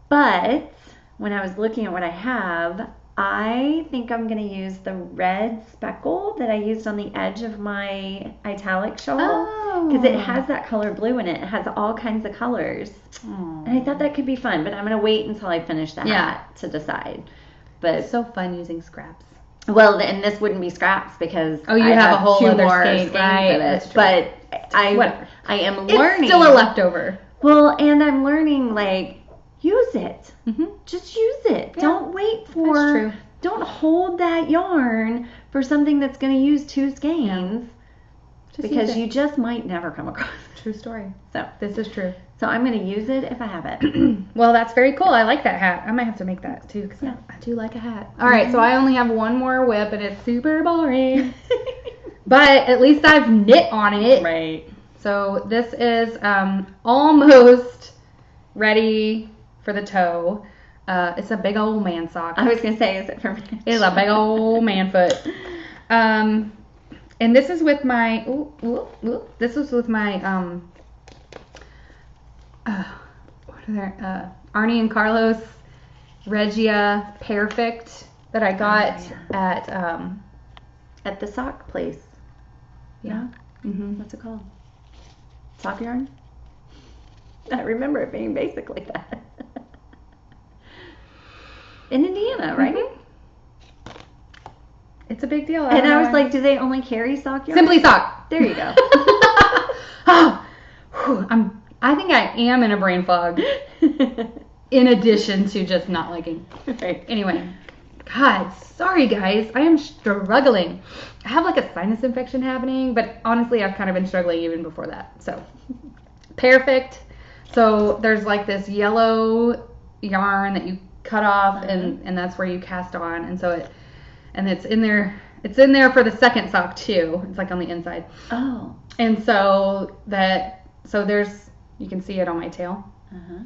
But when I was looking at what I have, I think I'm going to use the red speckle that I used on the edge of my italic shawl. Because it has that color blue in it. It has all kinds of colors. And I thought that could be fun, but I'm going to wait until I finish the hat to decide. But it's so fun using scraps. Well, and this wouldn't be scraps because you have a whole two other more skein, right? of it. But I am learning. It's still a leftover. Well, and I'm learning, like, use it. Mm-hmm. Just use it. Yeah. Don't wait for... That's true. Don't hold that yarn for something that's going to use 2 skeins. Because you just might never come across it. True story. So this is true. So I'm going to use it if I have it. Well, that's very cool. I like that hat. I might have to make that too because I do like a hat. All right, so I only have one more whip and it's super boring. But at least I've knit on it. Right. So this is almost ready for the toe. It's a big old man sock. I was going to say, is it for me? It's a big old man foot. And this is with my, this was with my, what are there? Arnie and Carlos Regia Perfect that I got at the sock place. Yeah. Mm-hmm. What's it called? Sock yarn? I remember it being basically that. In Indiana, right? Mm-hmm. It's a big deal. And I was like, do they only carry sock yarn? Simply Sock. There you go. I think I am in a brain fog. In addition to just not liking. Right. Anyway, God, sorry guys. I am struggling. I have like a sinus infection happening, but honestly, I've kind of been struggling even before that. So, perfect. So there's like this yellow yarn that you cut off, and that's where you cast on, and so it's in there. It's in there for the second sock too. It's like on the inside. Oh. And so there's, you can see it on my tail. Uh-huh.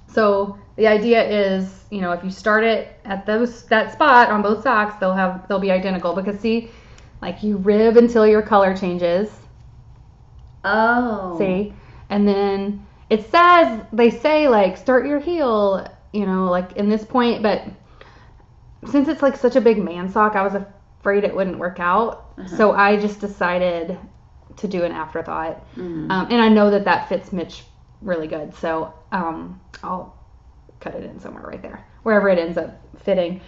So the idea is, if you start it at that spot on both socks, they'll be identical because see, like you rib until your color changes. Oh. See? And then they say like start your heel, like in this point, but since it's like such a big man sock, I was afraid it wouldn't work out. Uh-huh. So I just decided to do an afterthought. Mm-hmm. And I know that fits Mitch really good. So I'll cut it in somewhere right there, wherever it ends up fitting.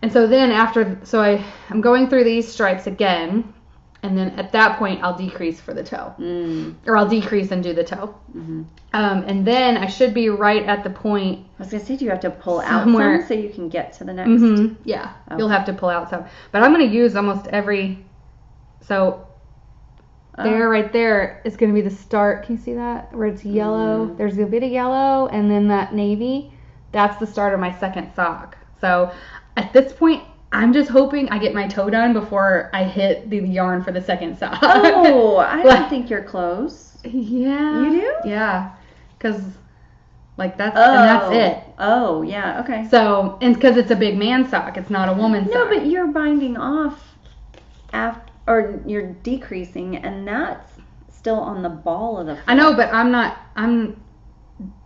And so then I'm going through these stripes again. And then at that point, I'll decrease for the toe. Or I'll decrease and do the toe. Mm-hmm. And then I should be right at the point. I was going to say, do you have to pull out some so you can get to the next? Mm-hmm. Yeah, okay. You'll have to pull out some. But I'm going to use almost every. So there, right there, is going to be the start. Can you see that? Where it's yellow. Mm-hmm. There's a bit of yellow and then that navy. That's the start of my second sock. So at this point, I'm just hoping I get my toe done before I hit the yarn for the second sock. Oh, I don't think you're close. Yeah. You do? Yeah. Because, and that's it. Oh, yeah, okay. So, and because it's a big man sock, it's not a woman's sock. No, but you're binding off, or you're decreasing, and that's still on the ball of the foot. I know,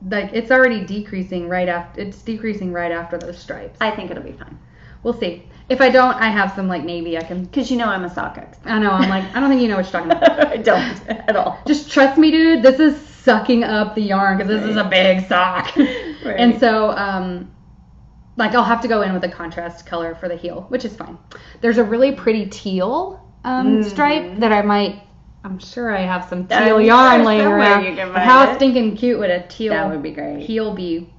but it's already decreasing it's decreasing right after those stripes. I think it'll be fine. We'll see. If I don't, I have some navy I can. Because I'm a sock expert. I know. I'm like, I don't think you know what you're talking about. I don't at all. Just trust me, dude. This is sucking up the yarn because this is a big sock. Right. And so, I'll have to go in with a contrast color for the heel, which is fine. There's a really pretty teal stripe that I'm sure I have some teal yarn laying around. How stinking cute would a teal that would be great. heel be?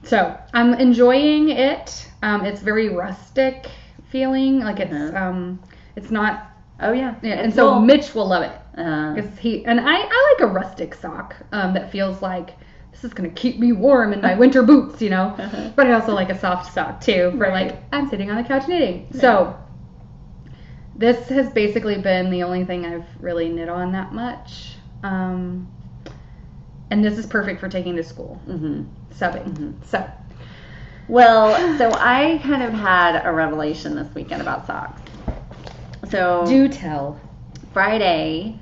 So I'm enjoying it. It's very rustic feeling, like it's not. Oh yeah. And so cool. Mitch will love it because I like a rustic sock that feels like this is gonna keep me warm in my winter boots, But I also like a soft sock too for I'm sitting on the couch knitting. Right. So this has basically been the only thing I've really knit on that much, and this is perfect for taking to school, subbing. Mm-hmm. So. Well, so I kind of had a revelation this weekend about socks. So do tell. Friday,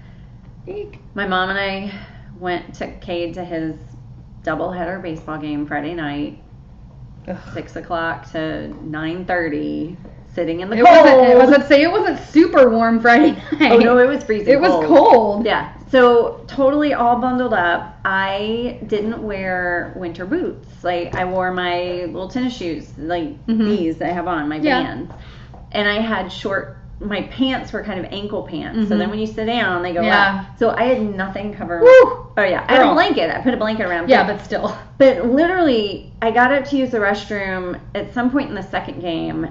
my mom and I took Cade to his doubleheader baseball game Friday night, 6 o'clock to 9:30, sitting in the cold. It wasn't super warm Friday night. Oh no, it was freezing. It was cold. Yeah. So totally all bundled up. I didn't wear winter boots. I wore my little tennis shoes, these that I have on, my Vans. And I had short my pants were kind of ankle pants. Mm-hmm. So then when you sit down, they go Yeah. up. So I had nothing covering. Woo! Oh yeah, I had Girl. a blanket. I put a blanket around. Yeah, but still. But literally, I got up to use the restroom at some point in the second game,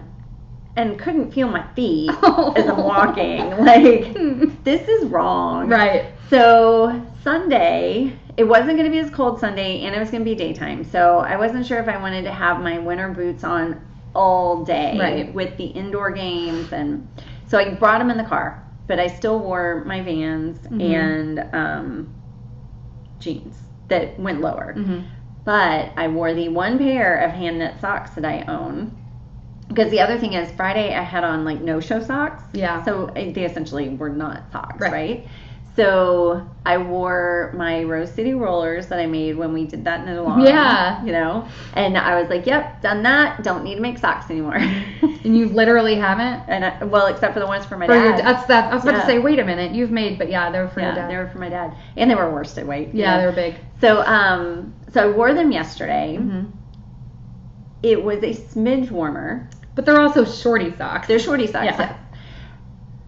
and couldn't feel my feet as I'm walking. Like, this is wrong. Right. So Sunday, it wasn't going to be as cold Sunday, and it was going to be daytime. So I wasn't sure if I wanted to have my winter boots on all day with the indoor games, and so I brought them in the car. But I still wore my Vans and jeans that went lower. Mm-hmm. But I wore the one pair of hand knit socks that I own. Because the other thing is, Friday I had on like no-show socks. Yeah. So they essentially were not socks, right? So I wore my Rose City rollers that I made when we did that knit along. Yeah. You know? And I was like, yep, done that. Don't need to make socks anymore. And you literally haven't? And well, except for the ones for my dad. I was about to say, wait a minute, you've made, but yeah, they were for your dad. They were for my dad. And they were worsted weight. Yeah, they were big. So, so I wore them yesterday. Mm-hmm. It was a smidge warmer. But they're also shorty socks. They're shorty socks,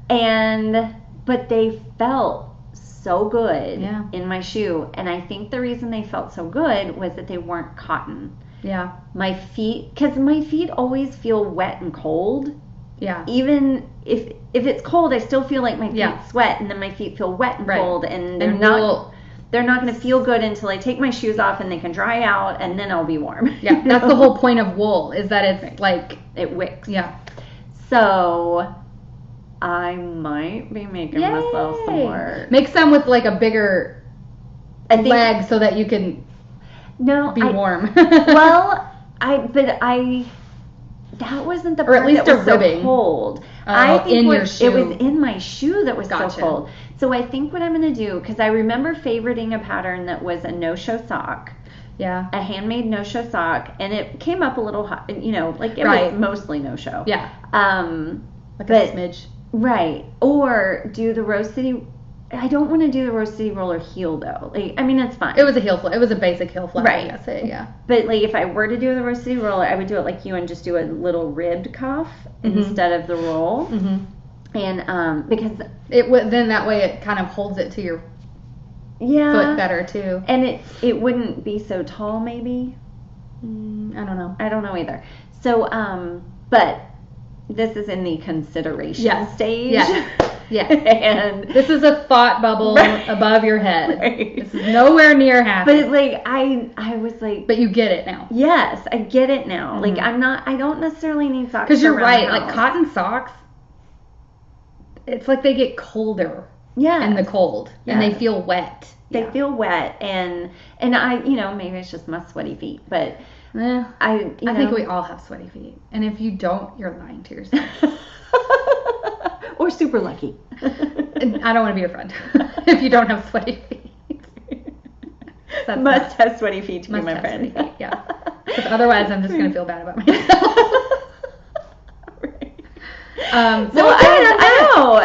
yeah. But they felt so good Yeah. in my shoe. And I think the reason they felt so good was that they weren't cotton. Yeah. My feet, because my feet always feel wet and cold. Yeah. Even if it's cold, I still feel like my feet sweat, and then my feet feel wet and cold, and they're not going to feel good until I take my shoes off and they can dry out, and then I'll be warm. Yeah, that's the whole point of wool, is that it's like... It wicks. Yeah. So I might be making myself some more. Make some with like a bigger leg so that you can be warm. Well, that wasn't the part or at least that was ribbing. So cold. Oh, I think your shoe. It was in my shoe that was so cold. So I think what I'm going to do, because I remember favoriting a pattern that was a no-show sock. Yeah. A handmade no-show sock, and it came up a little hot, you know, like it was mostly no-show. Yeah. Like a smidge. Right. Or do the Rose City... I don't want to do the Rose City roller heel though. Like, I mean, it's fine. It was a heel flap. It was a basic heel flap. Right. I guess. Yeah. But like, if I were to do the Rose City roller, I would do it like you and just do a little ribbed cuff instead of the roll. Mm-hmm. And because it would, then that way it kind of holds it to your foot better too. And it wouldn't be so tall, maybe. I don't know. I don't know either. So but this is in the consideration stage. Yeah. Yeah. And this is a thought bubble above your head. Right. This is nowhere near happening. But like I was like, but you get it now. Yes, I get it now. Mm-hmm. Like I don't necessarily need socks. Because you're right. Like cotton socks, it's like they get colder. Yeah. In the cold, and they feel wet. They feel wet, and I, you know, maybe it's just my sweaty feet, but I think we all have sweaty feet, and if you don't, you're lying to yourself. Or super lucky. And I don't want to be your friend if you don't have sweaty feet. Must have sweaty feet to be my friend. Feet, yeah. Because otherwise, I'm just going to feel bad about myself. I know,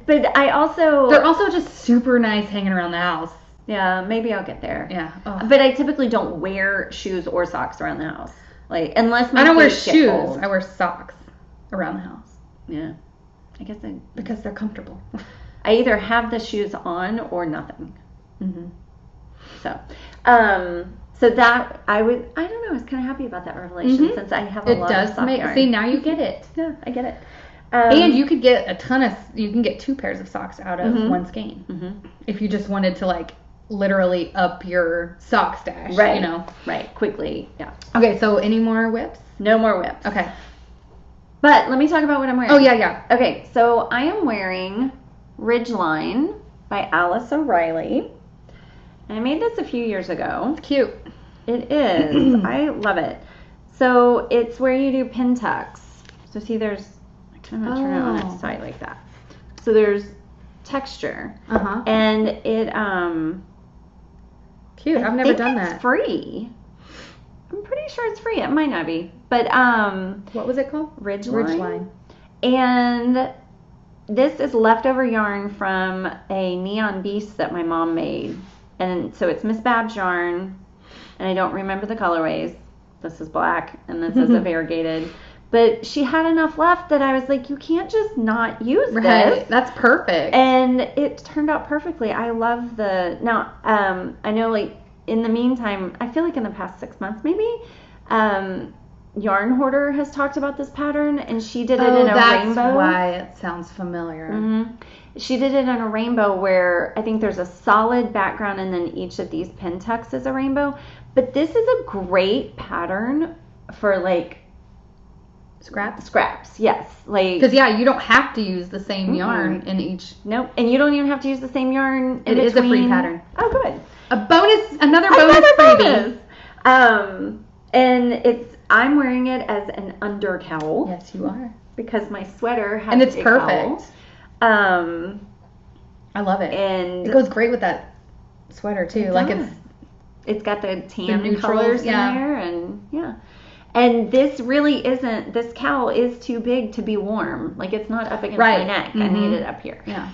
but I also... They're also just super nice hanging around the house. Yeah, maybe I'll get there. Yeah. Oh. But I typically don't wear shoes or socks around the house. Like, unless my I don't wear feet shoes. get cold. I wear socks around the house. Yeah. I guess because they're comfortable. I either have the shoes on or nothing. Mm-hmm. So that I don't know. I was kind of happy about that revelation since I have a lot of sock yarn. See, now you get it. Yeah, I get it. And you could get you can get 2 pairs of socks out of one skein if you just wanted to like literally up your sock stash. Right. You know. Right. Quickly. Yeah. Okay. So any more whips? No more whips. Okay. But let me talk about what I'm wearing. Oh, yeah. Okay, so I am wearing Ridgeline by Alice O'Reilly. And I made this a few years ago. It's cute. It is. I love it. So it's where you do pin tucks. So see, there's... I'm going to turn it on its side like that. So there's texture. Uh-huh. And it... Cute. I've never done that. It's free. I'm pretty sure it's free. It might not be. But what was it called? Ridgeline. And this is leftover yarn from a Neon Beast that my mom made. And so it's Miss Babs yarn. And I don't remember the colorways. This is black and this is a variegated. But she had enough left that I was like, you can't just not use this. Right. That's perfect. And it turned out perfectly. I love now, I know, like, in the meantime, I feel like in the past 6 months, maybe, Yarn Hoarder has talked about this pattern, and she did it in a rainbow. That's why it sounds familiar. Mm-hmm. She did it in a rainbow where I think there's a solid background, and then each of these pin tucks is a rainbow. But this is a great pattern for, like, Scraps, yes. Like, because you don't have to use the same yarn in each. Nope, and you don't even have to use the same yarn in between. It is a free pattern. Oh, good. Another bonus freebie. And I'm wearing it as an under cowl. Yes, you are. Because my sweater has and it's a perfect. Cowl. I love it. And it goes great with that sweater too. It's got the tan neutrals, colors in there, and And this really isn't, this cowl is too big to be warm. Like, it's not up against my neck. Mm-hmm. I need it up here. Yeah.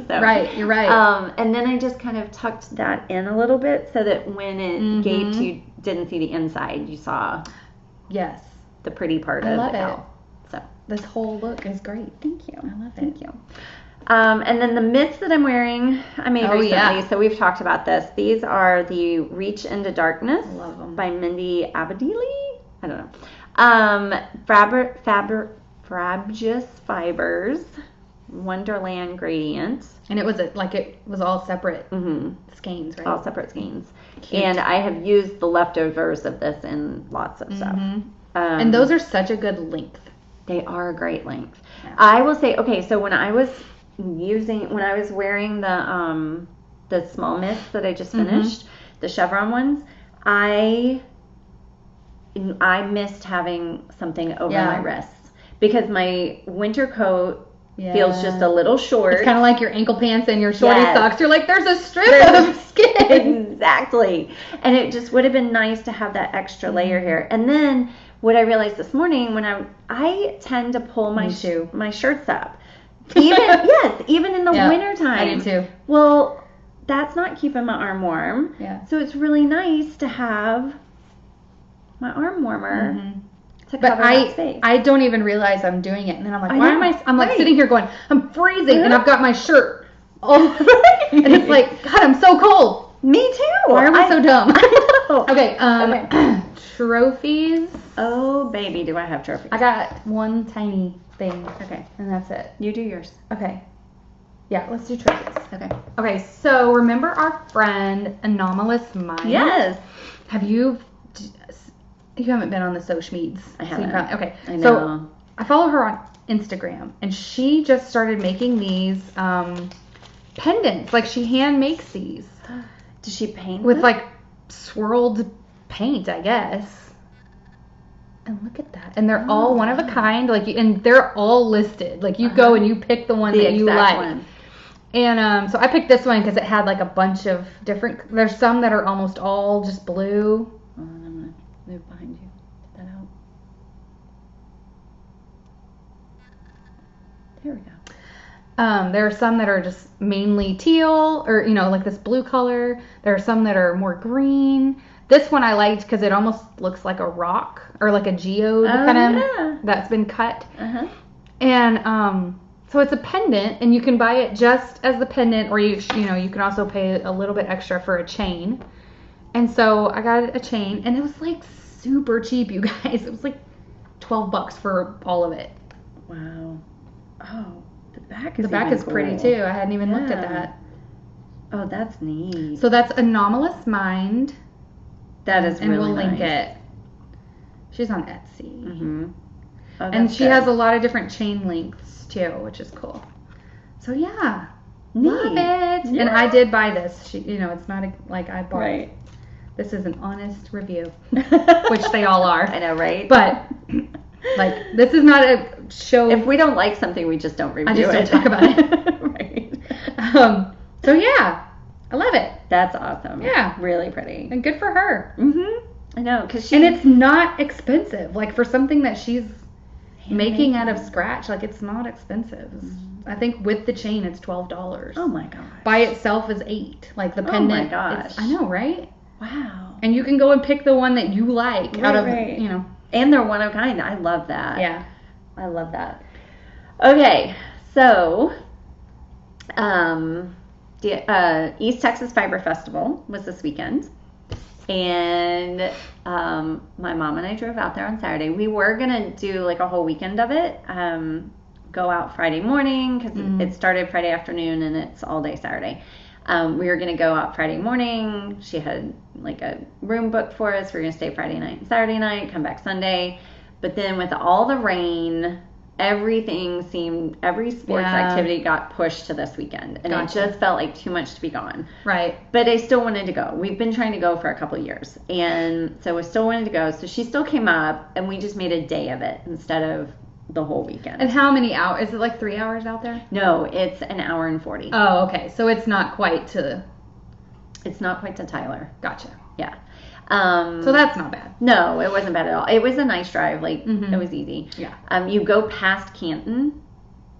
Right, you're right. And then I just kind of tucked that in a little bit so that when it gaped, you didn't see the inside. You saw the pretty part of the cowl. So this whole look is great. Thank you. I love it. Thank you. And then the mitts that I'm wearing, I made recently, so we've talked about this. These are the Reach into Darkness by Mindy Abadili. I don't know. Frabjous Fibers, Wonderland Gradient. And it was all separate skeins, right? All separate skeins. Cute. And I have used the leftovers of this in lots of stuff. And those are such a good length. They are a great length. Yeah. I will say, okay, so when I was wearing the small mitts that I just finished, the chevron ones, I missed having something over my wrists because my winter coat feels just a little short. It's kind of like your ankle pants and your shorty socks. You're like, there's a strip of skin. Exactly. And it just would have been nice to have that extra layer here. And then what I realized this morning when I tend to pull my shirts up. Even in the winter time. I do too. Well, that's not keeping my arm warm. Yeah. So it's really nice to have my arm warmer to cover that space. I don't even realize I'm doing it, and then I'm like, I'm like sitting here going, I'm freezing, and I've got my shirt all and it's like, God, I'm so cold. Me too. Why am I so dumb? I know. Okay, trophies. Oh, baby, do I have trophies. I got one tiny thing. Okay, and that's it. You do yours. Okay. Yeah, let's do trophies. Okay, so remember our friend Anomalous Mind? Yes. You haven't been on the social medias. I haven't. Okay. I know. So I follow her on Instagram, and she just started making these pendants. Like, she hand makes these. Does she paint with them? like swirled paint, I guess. And look at that. And they're all one of a kind. Like, and they're all listed. Like, you go and you pick the one that you like. One. And so I picked this one because it had like a bunch of different. There's some that are almost all just blue. Move behind you. Get that out. There we go. There are some that are just mainly teal or, like this blue color. There are some that are more green. This one I liked because it almost looks like a rock or like a geode that's been cut. And so it's a pendant, and you can buy it just as the pendant, or you can also pay a little bit extra for a chain. And so I got a chain, and it was like super cheap, you guys. It was like $12 for all of it. Wow. Oh, the back is pretty too. I hadn't even looked at that. Oh, that's neat. So that's Anomalous Mind. That is really nice. And we'll link it. She's on Etsy. Oh, and she has a lot of different chain lengths too, which is cool. So yeah. Neat. Love it. Yeah. And I did buy this. It's not like I bought it. This is an honest review, which they all are. I know, right? But, like, this is not a show. If we don't like something, we just don't review it. I just don't talk about it. Right. So, yeah. I love it. That's awesome. Yeah. Really pretty. And good for her. I know. And it's not expensive. Like, for something that she's making out of scratch, like, it's not expensive. I think with the chain, it's $12. Oh, my gosh. By itself is $8. Like, the pendant. Oh, my gosh. I know, right? Wow. And you can go and pick the one that you like out of, you know. And they're one of a kind. I love that. Yeah. I love that. Okay, so the East Texas Fiber Festival was this weekend. And my mom and I drove out there on Saturday. We were going to do like a whole weekend of it. Go out Friday morning because it started Friday afternoon and it's all day Saturday. We were going to go out Friday morning. She had like a room booked for us. We were going to stay Friday night and Saturday night, come back Sunday. But then with all the rain, every sports activity got pushed to this weekend. And it just felt like too much to be gone. Right. But I still wanted to go. We've been trying to go for a couple of years. And so we still wanted to go. So she still came up and we just made a day of it instead of the whole weekend. And how many hours? Is it like 3 hours out there? No, it's an hour and 40. Oh, okay. So it's not quite to... It's not quite to Tyler. Gotcha. Yeah. So that's not bad. No, it wasn't bad at all. It was a nice drive. Like, it was easy. Yeah. You go past Canton,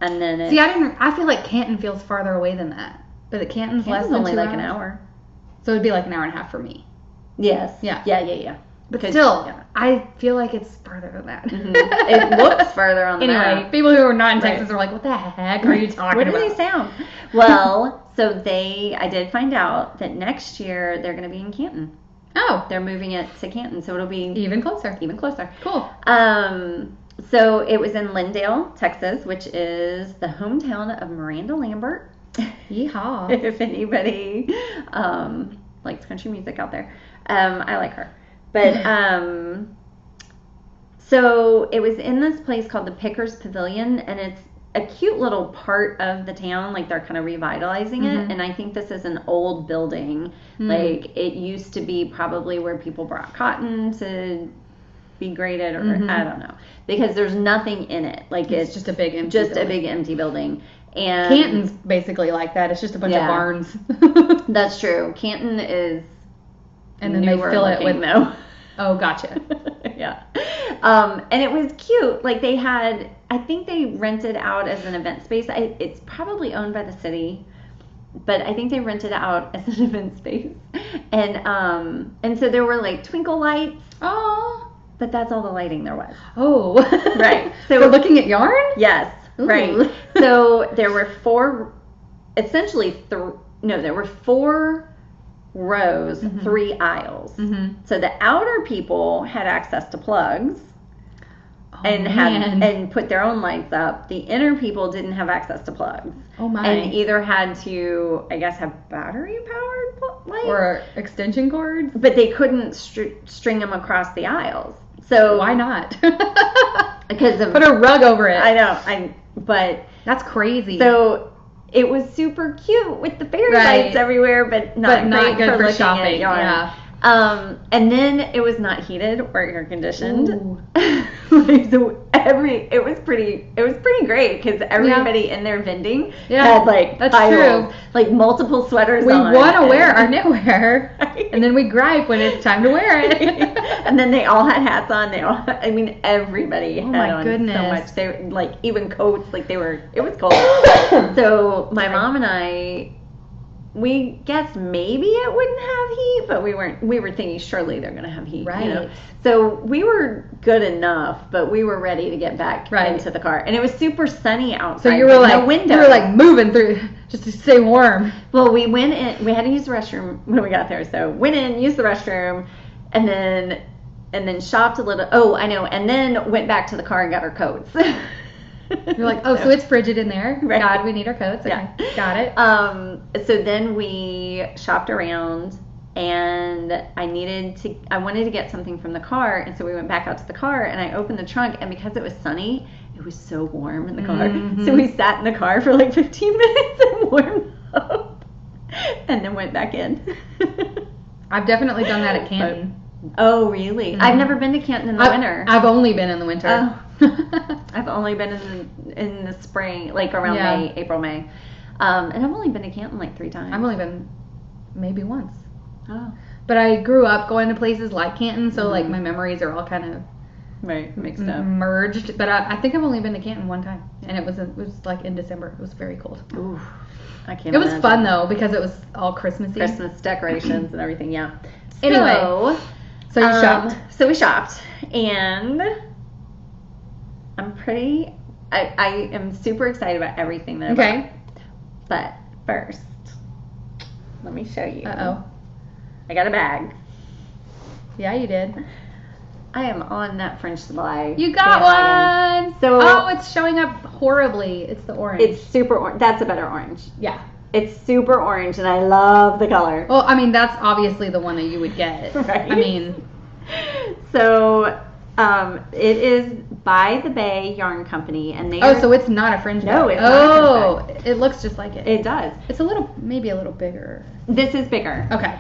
and then See, I feel like Canton feels farther away than that. But Canton's less than only 2 like hours. an hour. So it'd be like an hour and a half for me. Yes. Yeah. Yeah. But still, I feel like it's farther than that. It looks further on the map. People who are not in Texas are like, what the heck are you talking about? What do they sound? Well, so I did find out that next year they're going to be in Canton. Oh. They're moving it to Canton, so it'll be even closer. Cool. So it was in Lindale, Texas, which is the hometown of Miranda Lambert. Yeehaw. If anybody likes country music out there. I like her. But so it was in this place called the Pickers Pavilion, and it's a cute little part of the town. Like they're kind of revitalizing it, and I think this is an old building. Like it used to be probably where people brought cotton to be graded, or I don't know, because there's nothing in it. Like it's just a big empty building. And Canton's basically like that. It's just a bunch of barns. That's true. Canton is. And then they fill it with no. Oh, gotcha. Yeah. And it was cute. Like I think they rented out as an event space. It's probably owned by the city, but I think they rented out as an event space. And so there were like twinkle lights. Oh. But that's all the lighting there was. Oh. Right. So we're looking at yarn? Yes. Ooh. Right. So there were four rows, 3 aisles. So the outer people had access to plugs and put their own lights up. The inner people didn't have access to plugs. Oh my! And either had to, I guess, have battery powered lights or extension cords, but they couldn't string them across the aisles. So why not? Because put a rug over it. I know. But that's crazy. So. It was super cute with the fairy lights everywhere, but not good for shopping. At yarn. Yeah. And then it was not heated or air conditioned. So it was pretty great because everybody in there vending had like piles, like multiple sweaters. We want to wear our knitwear, and then we gripe when it's time to wear it. And then they all had hats on. Everybody had on goodness. So much. They like even coats. Like it was cold. So my mom and I. We guessed maybe it wouldn't have heat, but we were thinking surely they're going to have heat. Right. You know? So we were good enough, but we were ready to get back into the car. And it was super sunny outside. So you were like moving through just to stay warm. Well, we went in, we had to use the restroom when we got there. So went in, used the restroom, and then shopped a little. Oh, I know. And then went back to the car and got our coats. You're like, so it's frigid in there. Right. God, we need our coats. Okay. Yeah. Got it. So then we shopped around, and I wanted to get something from the car, and so we went back out to the car, and I opened the trunk, and because it was sunny, it was so warm in the car. So we sat in the car for like 15 minutes and warmed up, and then went back in. I've definitely done that at Canton. Oh, really? I've never been to Canton in the winter. I've only been in the winter. Oh. I've only been in the spring, like around April, May. And I've only been to Canton like 3 times. I've only been maybe once. Oh. But I grew up going to places like Canton, so like my memories are all kind of mixed up, merged. But I think I've only been to Canton one time, and it was like in December. It was very cold. Ooh, I can't. It was fun though because it was all Christmassy. Christmas decorations and everything. Yeah. Anyway, so you shopped. So we shopped, and I am super excited about everything that I bought. But first, let me show you. Uh-oh. I got a bag. Yeah, you did. I am on that French Supply. You got one! So, it's showing up horribly. It's the orange. It's super orange. That's a better orange. Yeah. It's super orange, and I love the color. Well, I mean, that's obviously the one that you would get. Right. I mean. So, it is by the Bay Yarn Company, and they so it's not a fringe bag. No, it's not a fringe bag. It looks just like it. It does. It's maybe a little bigger. This is bigger. Okay.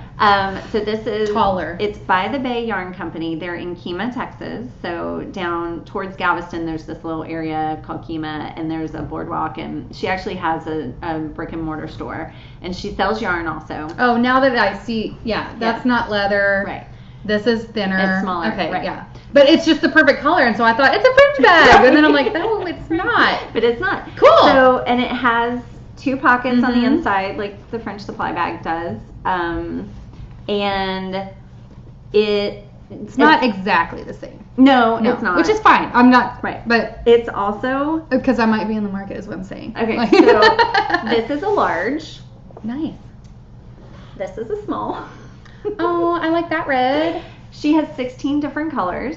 So this is taller. It's by the Bay Yarn Company. They're in Kemah, Texas. So down towards Galveston, there's this little area called Kemah, and there's a boardwalk, and she actually has a brick and mortar store, and she sells yarn also. Oh, now that I see, that's not leather. Right. This is thinner. It's smaller. Okay, right. Yeah. But it's just the perfect color, and so I thought, it's a fringe bag. And then I'm like, no, it's not. But it's not. Cool. So, and it has 2 pockets on the inside, like the French Supply bag does. And it's not exactly the same. No, it's not. Which is fine. I'm not. Right. But it's also. Because I might be in the market, is what I'm saying. Okay, so this is a large. Nice. This is a small. Oh, I like that red. She has 16 different colors,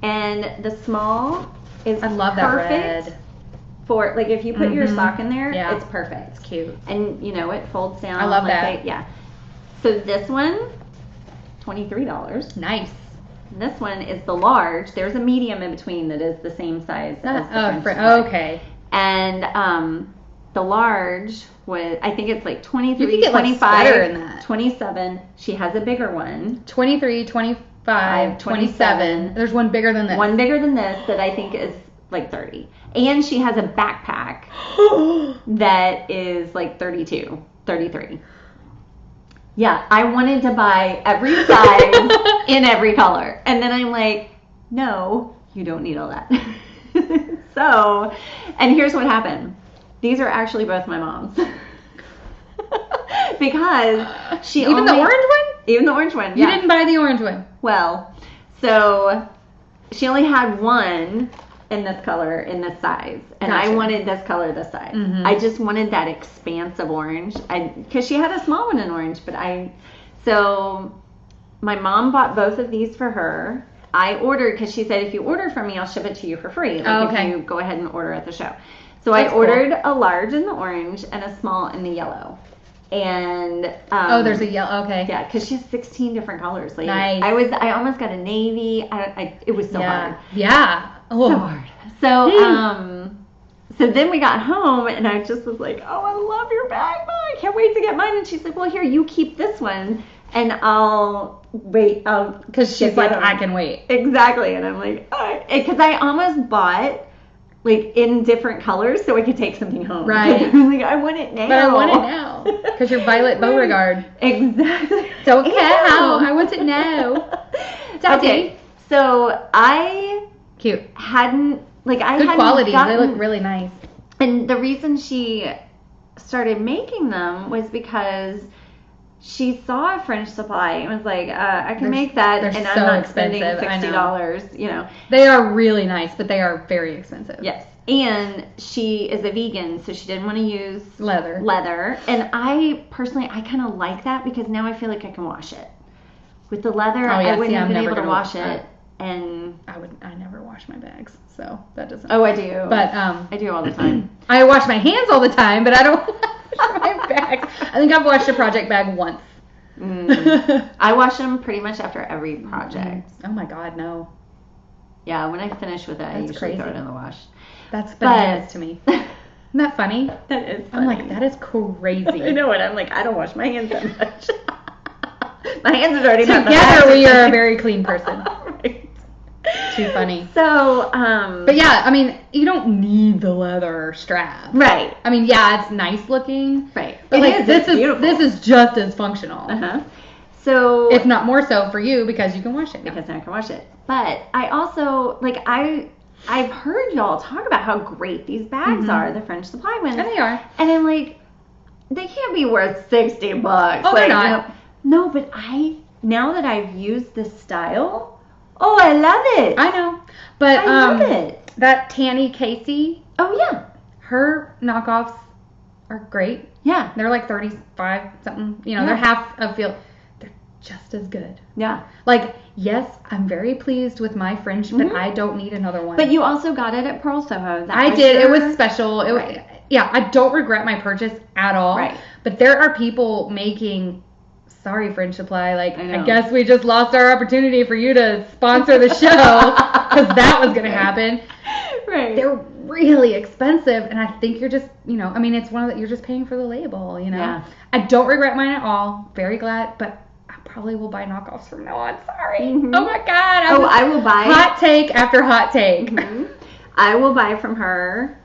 and the small is I love that red. For like if you put your sock in there, it's perfect. It's cute, and it folds down. I love that. So this one, $23. Nice. And this one is the large. There's a medium in between that is the same size as the French Supply. Okay. And the large was, I think it's like 23, you can get 25, like in that. 27. She has a bigger one. 23, 25, 27. There's one bigger than this. One bigger than this that I think is like 30. And she has a backpack that is like 32, 33. Yeah, I wanted to buy every size in every color. And then I'm like, no, you don't need all that. So, and here's what happened. These are actually both my mom's. Because she Even the orange one? Even the orange one, You didn't buy the orange one. Well, so she only had one in this color, in this size. And Gotcha. I wanted this color, this size. Mm-hmm. I just wanted that expansive orange. Because she had a small one in orange, so my mom bought both of these for her. I ordered, because she said, if you order from me, I'll ship it to you for free. Like if you go ahead and order at the show. So I ordered a large in the orange and a small in the yellow. And there's a yellow. Okay. Yeah, because she has 16 different colors. Like, nice. I almost got a navy. It was so hard. Yeah. So hard. So so then we got home, and I just was like, oh, I love your bag, Mom. I can't wait to get mine. And she's like, well, here, you keep this one, and I'll wait. Because she's like, I can wait. Exactly. And I'm like, because I almost bought like in different colors so I could take something home. Right. Like, I want it now. But I want it now. Because you're Violet Beauregard. Exactly. Don't care how. I want it now. Daddy. Okay. So I Cute. hadn't, like, I Good hadn't quality. gotten, They look really nice. And the reason she started making them was because she saw a French Supply and was like, I can make that, and I'm not spending $60, They are really nice, but they are very expensive. Yes. And she is a vegan, so she didn't want to use leather. And I personally kind of like that because now I feel like I can wash it. With the leather, I wouldn't have been able to wash it. And I never wash my bags, so that doesn't. Oh, I do. But I do all the time. I wash my hands all the time, but I don't wash my bags. I think I've washed a project bag once. I wash them pretty much after every project. Oh my God, no. Yeah, when I finish with it, I usually throw it in the wash. That's bananas to me. Isn't that funny? That is funny. I'm like, that is crazy. I know it. I'm like, I don't wash my hands that much. My hands are dirty. Together we are a very clean person. Right. Too funny. So, but yeah, I mean, you don't need the leather strap. Right. I mean, yeah, it's nice looking. Right. But this is beautiful. This is just as functional. Uh-huh. So, if not more so for you because you can wash it. Because now I can wash it. But I also, like, I've heard y'all talk about how great these bags are, the French Supply ones. And they are. And I'm like, they can't be worth $60. Oh, they're not. No, but I now that I've used this style, I love it. I know. But I love it. That Tanny Casey. Oh, yeah. Her knockoffs are great. Yeah. They're like 35 something. You know, Yeah. they're half of feel. They're just as good. Yeah. Like, yes, I'm very pleased with my fringe, but I don't need another one. But you also got it at Pearl Soho. I did. It was special. It Right. was, yeah, I don't regret my purchase at all. Right. But there are people making, sorry, Fringe Supply, like, I I guess we just lost our opportunity for you to sponsor the show because that was going to happen. Right. They're really expensive, and I think you're just, you know, I mean, it's one of the, you're just paying for the label, you know. Yeah. I don't regret mine at all. Very glad, but I probably will buy knockoffs from now on. Sorry. Mhm. Oh my God. I will buy. Hot take after hot take. Mhm. I will buy from her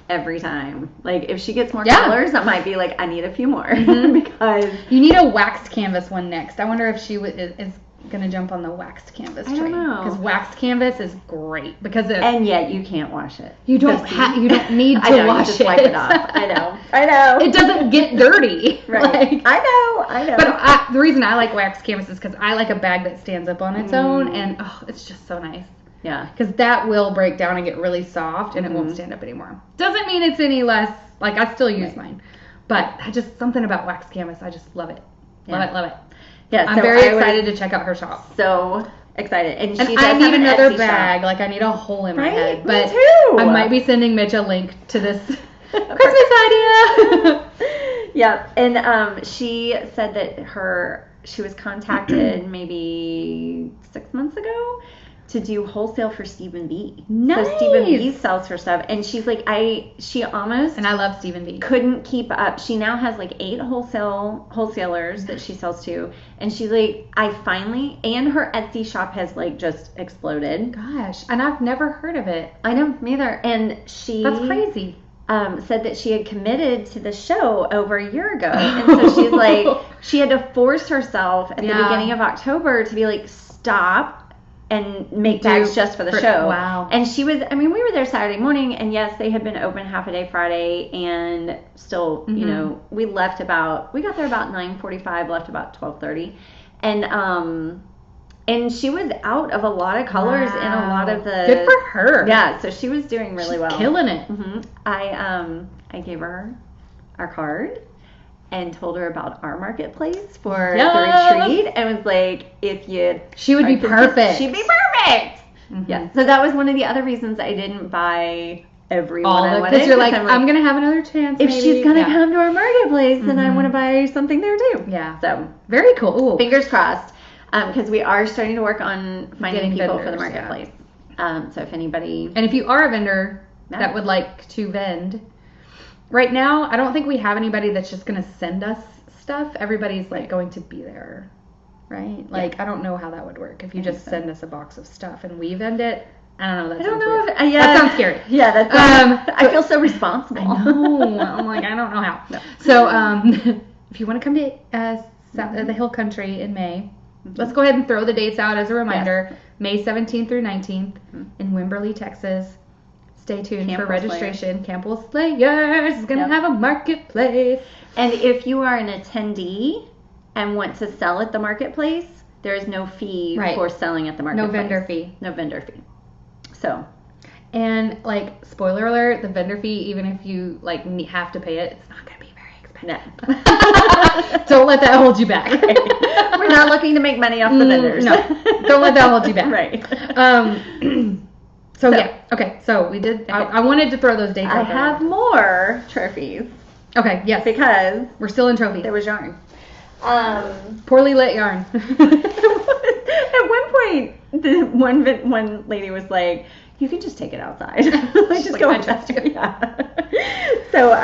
every time. Like, if she gets more colors, that might be like, I need a few more. Because you need a waxed canvas one next. I wonder if she is going to jump on the waxed canvas train. I don't know. Because waxed canvas is great. Because and yet you can't wash it. You don't you don't need to I know, wash you just it. wipe it off. I know. It doesn't get dirty. Right. Like, I know. But the reason I like waxed canvas is because I like a bag that stands up on its own, and it's just so nice. Yeah. Because that will break down and get really soft, and it won't stand up anymore. Doesn't mean it's any less, like, I still use mine. But I just, something about waxed canvas, I just love it. Love it. Yeah, I'm very excited to check out her shop. So excited. And she does I need have an another Etsy bag. shop. Like, I need a hole in my Right? head. Me But too. I might be sending Mitch a link to this Christmas idea. Yep. And she said that she was contacted maybe 6 months ago to do wholesale for Stephen B. Nice. So Stephen B sells her stuff, and she's like, she almost and I love Stephen B. couldn't keep up. She now has like 8 wholesalers that she sells to, and she's like, and her Etsy shop has like just exploded. Gosh, and I've never heard of it. I know, neither. And That's crazy. said that she had committed to the show over a year ago, and so she's like, she had to force herself at the beginning of October to be like, stop and make bags just for the show. Wow. And we were there Saturday morning, and yes, they had been open half a day Friday, and still, you know, we got there about 9:45, left about 12:30, and she was out of a lot of colors and a lot of the. Good for her. Yeah, so she was doing really well. Killing it. I gave her our card and told her about our marketplace for the retreat, and was like, she would be perfect. She'd be perfect. Yeah. So that was one of the other reasons I didn't buy everyone I wanted. Because you're like, I'm gonna have another chance. If maybe. she's gonna come to our marketplace, then I want to buy something there too. Yeah. So very cool. Ooh. Fingers crossed, because we are starting to work on finding people vendors, for the marketplace. So if anybody, and if you are a vendor that would like to vend. Right now, I don't think we have anybody that's just going to send us stuff. Everybody's like going to be there, right? Like, I don't know how that would work. If you just send us a box of stuff and we vend it, I don't know. That sounds scary. Yeah, that's. I feel so responsible. I know. I'm like, I don't know how. No. So, if you want to come to the Hill Country in May, let's go ahead and throw the dates out as a reminder. Yes. May 17th through 19th in Wimberley, Texas. Stay tuned for registration. Camp Woolslayers is going to have a marketplace. And if you are an attendee and want to sell at the marketplace, there is no fee for selling at the marketplace. No vendor fee. So. And, like, spoiler alert, the vendor fee, even if you, like, have to pay it, it's not going to be very expensive. No. Don't let that hold you back. Right. We're not looking to make money off the vendors. No. Don't let that hold you back. Right. So yeah, okay, so we did, I wanted to throw those dates out there. I have more trophies. Okay, yes. Because we're still in trophies. There was yarn. Poorly lit yarn. At one point, the one lady was like, you can just take it outside. Just go trust you. Yeah. So,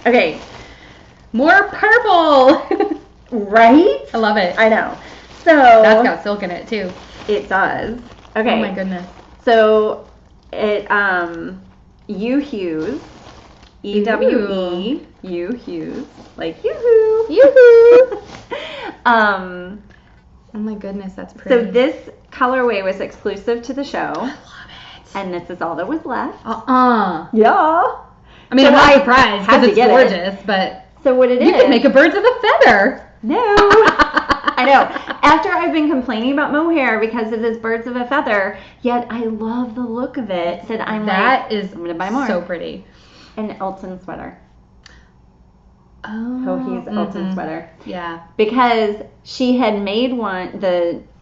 okay. More purple. Right? I love it. I know. So. That's got silk in it, too. It does. Okay. Oh, my goodness. So, it, U Hughes, E-W-E, U Hughes, like yoo-hoo. Yoo-hoo. Oh my goodness, that's pretty. So this colorway was exclusive to the show. I love it. And this is all that was left. Yeah. I mean, I'm not surprised because it's gorgeous, but so what it is. You could make a birds of a feather. No. I know. After I've been complaining about mohair because it is birds of a feather, yet I love the look of it. Said I'm going to buy more. So pretty. An Elton sweater. Oh, He's Elton sweater. Yeah. Because she had made one.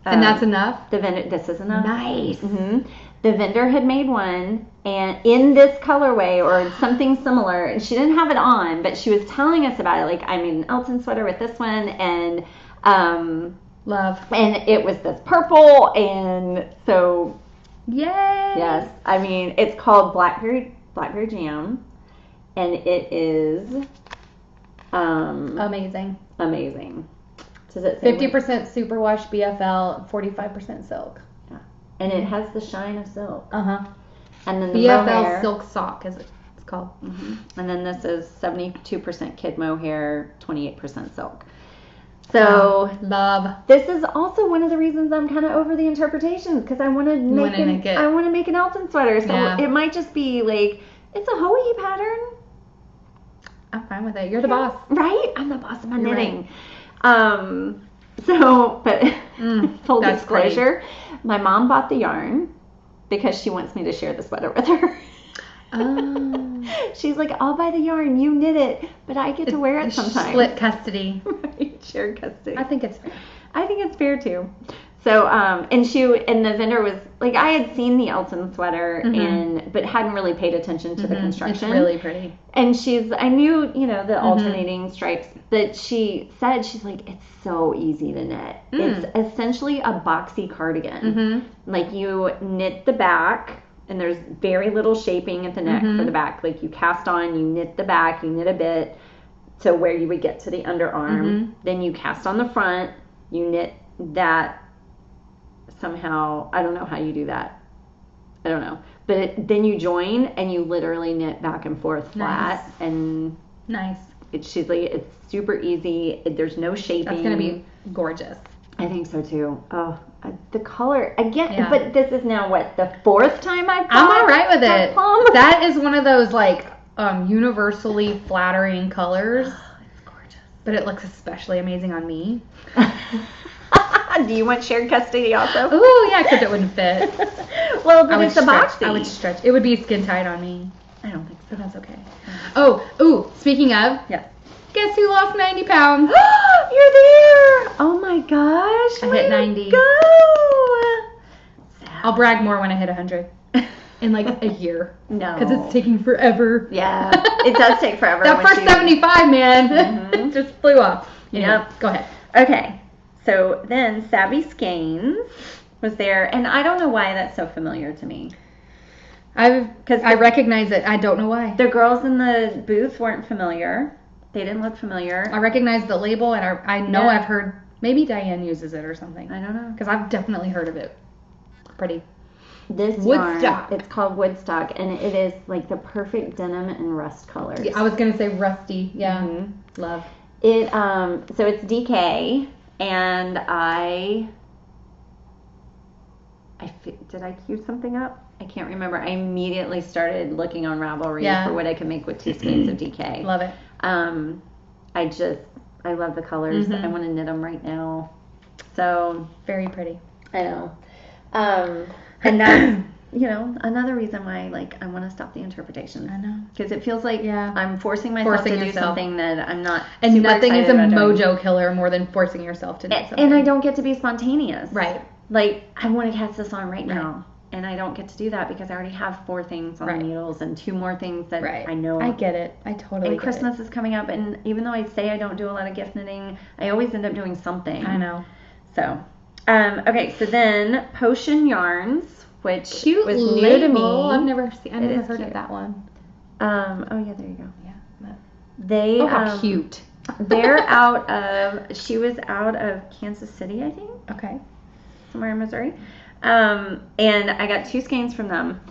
And that's enough? The vendor. This is enough. Nice. Mm-hmm. The vendor had made one, and in this colorway or something similar, and she didn't have it on, but she was telling us about it. Like, I made an Elton sweater with this one, and love. And it was this purple, and so yay! Yes, I mean it's called Blackberry Jam, and it is amazing. Does it say 50% superwash BFL, 45% silk. Yeah, and it has the shine of silk. And then the BFL mohair, silk sock, is it's called. And then this is 72% kid mohair, 28% silk. So love. This is also one of the reasons I'm kind of over the interpretations, because I want to make an Elton sweater. So it might just be like it's a Hawaii pattern. I'm fine with it. You're the boss, right? I'm the boss of my knitting. Right. But full disclosure, my mom bought the yarn because she wants me to share the sweater with her. She's like, I'll buy the yarn, you knit it, but I get to wear it sometimes. Split custody. Right, shared custody. I think it's fair. I think it's fair too. So, and the vendor was like, I had seen the Elton sweater but hadn't really paid attention to the construction. It's really pretty. And I knew, the alternating stripes, but she's like, it's so easy to knit. It's essentially a boxy cardigan. Like you knit the back, and there's very little shaping at the neck for the back. Like you cast on, you knit the back, you knit a bit to where you would get to the underarm. Then you cast on the front, you knit that somehow. I don't know how you do that. I don't know. But then you join and you literally knit back and forth flat. Nice. And nice. It's super easy. There's no shaping. That's going to be gorgeous. I think so too. Oh, the color again. But this is now the fourth time I've I'm all right with it. That is one of those universally flattering colors. Oh, it's gorgeous. But it looks especially amazing on me. Do you want shared custody also? Oh yeah, because it wouldn't fit. Well, but it's a boxy. I would stretch. It would be skin tight on me. I don't think so. But that's okay. Oh, speaking of. Yes. Guess who lost 90 pounds? You're there! Oh my gosh. I hit 90. Go! I'll brag more when I hit 100. In a year. No. Because it's taking forever. Yeah. It does take forever. That first 75, man. It just flew off. Yep. Go ahead. Okay. So then Savvy Skeins was there. And I don't know why that's so familiar to me. Because I recognize it. I don't know why. The girls in the booth weren't familiar. They didn't look familiar. I recognize the label, and I know I've heard, maybe Diane uses it or something. I don't know. Because I've definitely heard of it. Pretty. This Woodstock. yarn, it's called Woodstock, and it is the perfect denim and rust colors. Yeah, I was going to say rusty. Yeah. Love. It, so it's DK, and did I queue something up? I can't remember. I immediately started looking on Ravelry for what I could make with 2 skeins of DK. Love it. I love the colors. I want to knit them right now. So very pretty. I know. And that's, another reason why, I want to stop the interpretation. I know. Because it feels like I'm forcing myself to do something that I'm not and super nothing is a mojo doing. Killer more than forcing yourself to do something. And I don't get to be spontaneous. Right. I want to cast this on right now. And I don't get to do that because I already have 4 things on the needles and 2 more things that I know. I get it. I totally get it. And Christmas is coming up, and even though I say I don't do a lot of gift knitting, I always end up doing something. I know. So, okay, so then Potion Yarns, which cute was label. new to me. I've never heard of that one. Oh yeah, there you go. Yeah. They. How cute. They're she was out of Kansas City, I think. Okay. Somewhere in Missouri. And I got 2 skeins from them.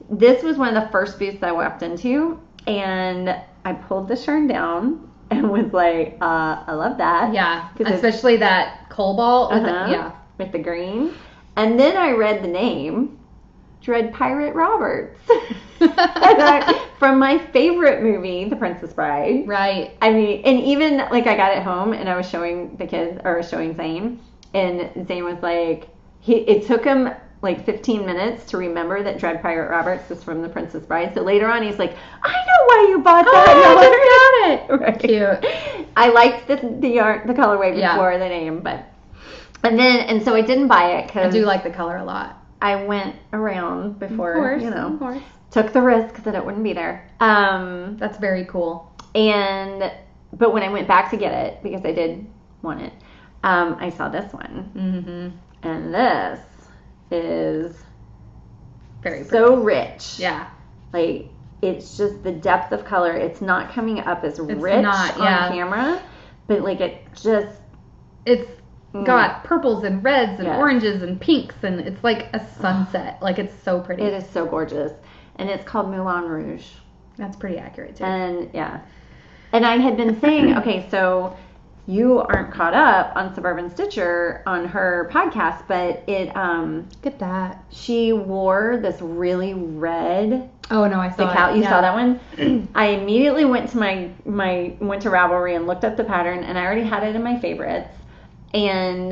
This was one of the first booths I walked into, and I pulled the yarn down and was like, I love that. Yeah, especially that cobalt. With the green. And then I read the name, Dread Pirate Roberts. From my favorite movie, The Princess Bride. Right. I mean, and even, like, I got it home and I was showing the kids, or showing Zane, and Zane was like, it took him like 15 minutes to remember that Dread Pirate Roberts is from The Princess Bride. So later on, he's like, I know why you bought that. Oh, I just got it. Right. Cute. I liked the colorway before the name, but, and so I didn't buy it because I do like the color a lot. I went around before, Of course. Took the risk that it wouldn't be there. That's very cool. But when I went back to get it, because I did want it, I saw this one. Mm-hmm. And this is very pretty. So rich. Yeah. Like, it's just the depth of color. It's not coming up as rich on camera, but like it's got purples and reds and Yes. oranges and pinks, and it's like a sunset. Like, it's so pretty. It is so gorgeous. And it's called Moulin Rouge. That's pretty accurate, too. And and I had been saying, okay, so you aren't caught up on Suburban Stitcher on her podcast, but Look at that. She wore this really red. Oh no, I saw it. You saw that one? I immediately went to went to Ravelry and looked up the pattern, and I already had it in my favorites. And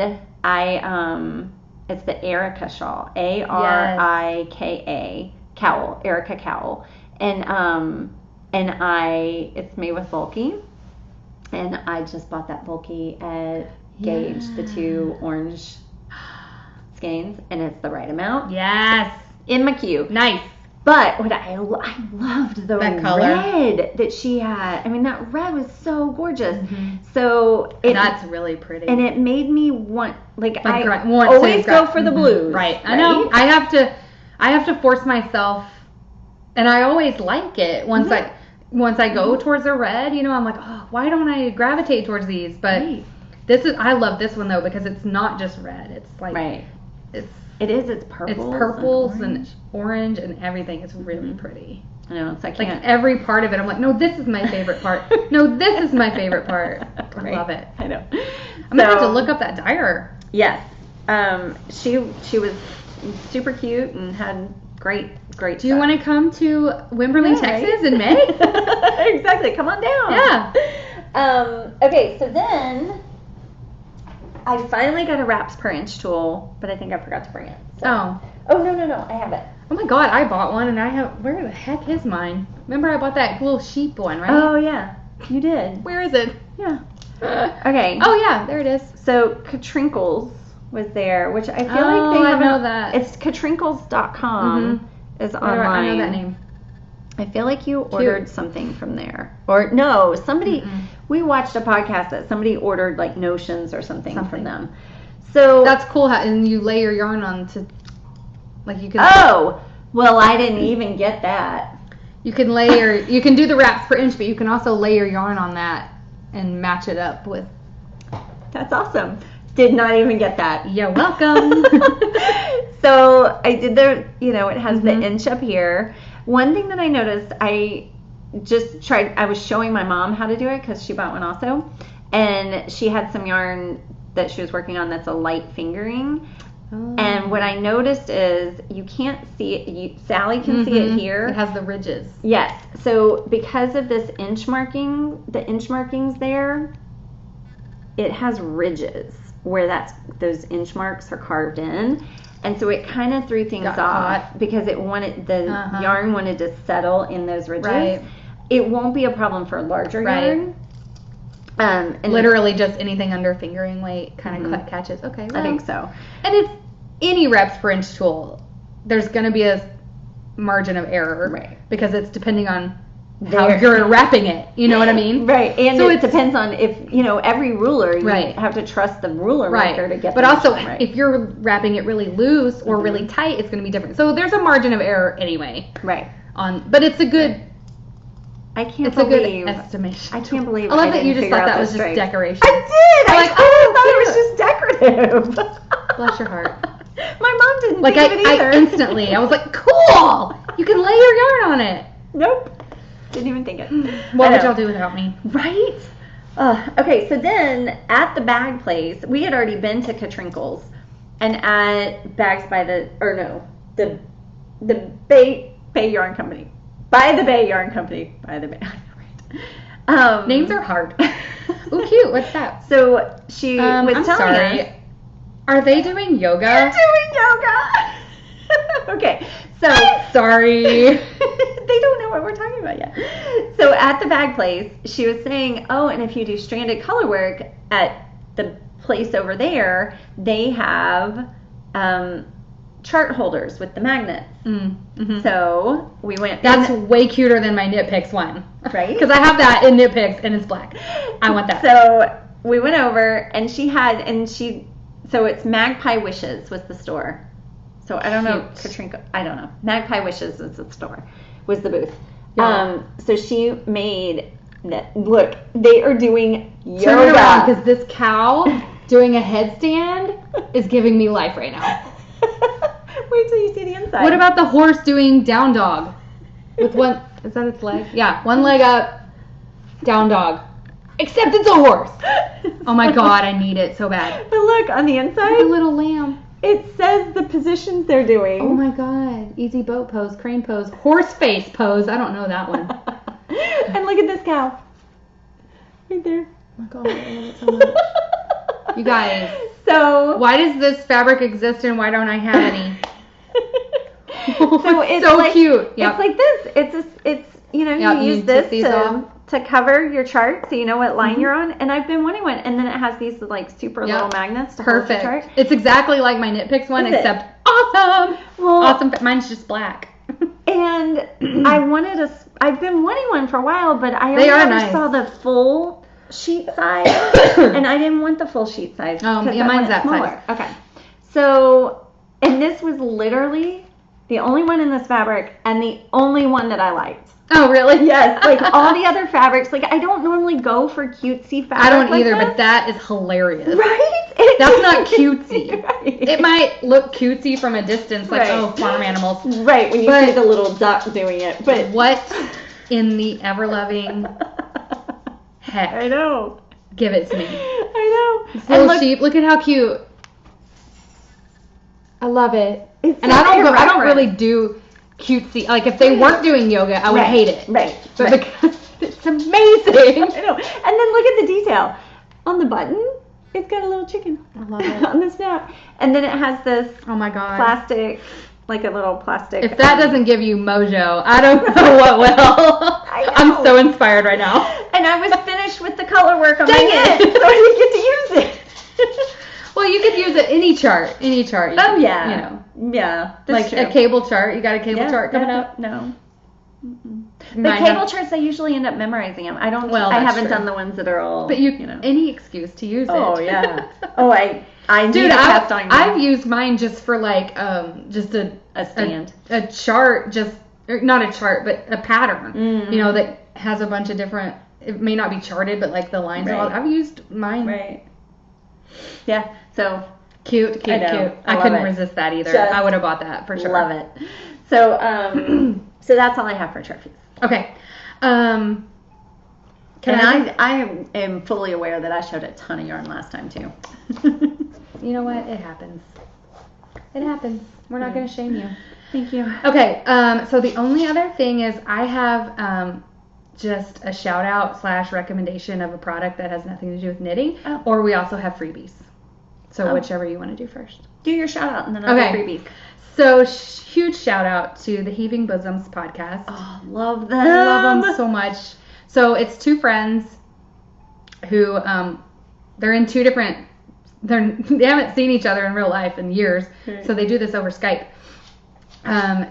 it's the Erica shawl, Arika cowl, Erica cowl, and it's made with bulky, and I just bought that bulky at Gauge, the 2 orange skeins, and it's the right amount. Yes, in my queue. Nice. But what I loved the red that she had. I mean, that red was so gorgeous. Mm-hmm. So that's really pretty, and it made me want I want always go for the blues. Right. I know. I have to force myself, and I always like it once I go towards a red. You know, I'm like, oh, why don't I gravitate towards these? But I love this one though, because it's not just red. It's like It's purples. It's purples and orange and everying. It's really pretty. I know. It's like every part of it. I'm like, no, this is my favorite part. No, this is my favorite part. I love it. I know. I'm gonna have to look up that dyer. Yes. She was super cute and had great Do you want to come to Wimberley, Texas in May? Exactly. Come on down. Yeah. Okay. So then I finally got a wraps per inch tool, but I think I forgot to bring it. So. Oh, no. I have it. Oh my God, I bought one, and where the heck is mine? Remember I bought that little sheep one, right? Oh, yeah. You did. Where is it? Yeah. Okay. Oh, yeah, there it is. So, Katrinkles was there, which I feel like they have. I know that. It's katrinkles.com is online. I know that name. I feel like you ordered something from there. Or, no, somebody... Mm-mm. We watched a podcast that somebody ordered, like, notions or something from them. So... That's cool, and you lay your yarn on to... Like, you can... Oh! Well, I didn't even get that. You can you can do the wraps per inch, but you can also lay your yarn on that and match it up with... That's awesome. Did not even get that. You're welcome. So, I did it has the inch up here. One thing that I noticed, I was showing my mom how to do it because she bought one also. And she had some yarn that she was working on that's a light fingering. Oh. And what I noticed is you can't see it. Sally can see it here. It has the ridges. Yes. So because of this inch marking, the inch markings there, it has ridges where those inch marks are carved in. And so it kind of threw things off because the yarn wanted to settle in those ridges. Right. It won't be a problem for larger yarn. And literally just anything under fingering weight kind of catches. Okay, well, I think so. And it's any reps per inch tool. There's going to be a margin of error. Right. Because it's depending on how you're wrapping it. You know what I mean? Right. And so it depends on if, every ruler, you have to trust the ruler maker to get But also, if you're wrapping it really loose or really tight, it's going to be different. So there's a margin of error anyway. Right. But it's a good... It's a good estimation. I can't believe I love that you just thought that was just decoration. I did! I thought it was just decorative. Bless your heart. My mom didn't think of it either. I was like, cool! You can lay your yarn on it. Nope. Didn't even think it. What would y'all do without me? Right? Okay, so then at the bag place, we had already been to Katrinkles and at Bags by the the Bay Yarn Company. By the Bay Yarn Company. By the Bay. Names are hard. Ooh, cute. What's that? So she was I'm telling sorry. us. Are they doing yoga? They're doing yoga. Okay. So I'm sorry. They don't know what we're talking about yet. So at the bag place, she was saying, oh, and if you do stranded color work at the place over there, they have chart holders with the magnets. Mm-hmm. So we went. That's way cuter than my Knit Picks one. Right? Because I have that in Knit Picks and it's black. I want that. So we went over and so it's Magpie Wishes was the store. So I don't know, Katrinka, I don't know. Magpie Wishes was the store, was the booth. Yeah. So she made, look, they are doing yoga. Turn it around, because this cow doing a headstand is giving me life right now. Wait till you see the inside. What about the horse doing down dog? With one, is that its leg? Yeah, one leg up, down dog. Except it's a horse. Oh my God, I need it so bad. But look, on the inside. Like a little lamb. It says the positions they're doing. Oh my God. Easy boat pose, crane pose, horse face pose. I don't know that one. And look at this cow. Right there. Oh my God, I love it so much. You guys. So. Why does this fabric exist and why don't I have any? So it's so like, cute. Yep. It's like this. It's you know, yep, you use this to cover your chart so you know what line you're on. And I've been wanting one. And then it has these like super little magnets to hold your chart. It's exactly like my Knit Picks one, except awesome. Well, awesome. Mine's just black. And I've been wanting one for a while, but I only ever saw the full sheet size. And I didn't want the full sheet size. Yeah, mine's that size. Okay. So, and this was literally the only one in this fabric and the only one that I liked. Oh, really? Yes. Like all the other fabrics, like I don't normally go for cutesy fabric. I don't either, this. but that is hilarious. Right? That's not cutesy. Right. It might look cutesy from a distance, like, oh, farm animals. Right, when you see the little duck doing it. But what in the ever-loving heck? I know. Give it to me. I know. This little sheep, look at how cute. I love it. And I don't really do cutesy. Like if they weren't doing yoga, I would hate it. Right. But because it's amazing. I know. And then look at the detail. On the button, it's got a little chicken. I love it. On the snap. And then it has this plastic, like a little plastic. If that doesn't give you mojo, I don't know what will. I'm so inspired right now. And I was finished with the color work on Dang my head, so I didn't get to use it. Well, you could use it any chart. Oh, yeah. You know. Yeah, like true. a cable chart. You got a cable chart coming up? No. The cable charts, I usually end up memorizing them. I haven't done the ones that are all. But you know, any excuse to use it. Oh yeah. Oh, I Dude, I've used mine just for like just a stand, a chart, not a chart, but a pattern. Mm-hmm. You know, that has a bunch of different. It may not be charted, but like the lines are all. I've used mine. Right. Yeah. So. Cute. I couldn't resist that either. I would have bought that for sure. Love it. So, so that's all I have for chart fees. Okay. I am fully aware that I showed a ton of yarn last time too. You know what? It happens. It happens. We're not going to shame you. Thank you. Okay. So the only other thing is I have just a shout out / recommendation of a product that has nothing to do with knitting, or we also have freebies. So whichever you want to do first. Do your shout out and then I'll do freebies. So huge shout out to the Heaving Bosoms podcast. Oh, love them. I love them so much. So it's two friends who they're in two different. They haven't seen each other in real life in years, so they do this over Skype. They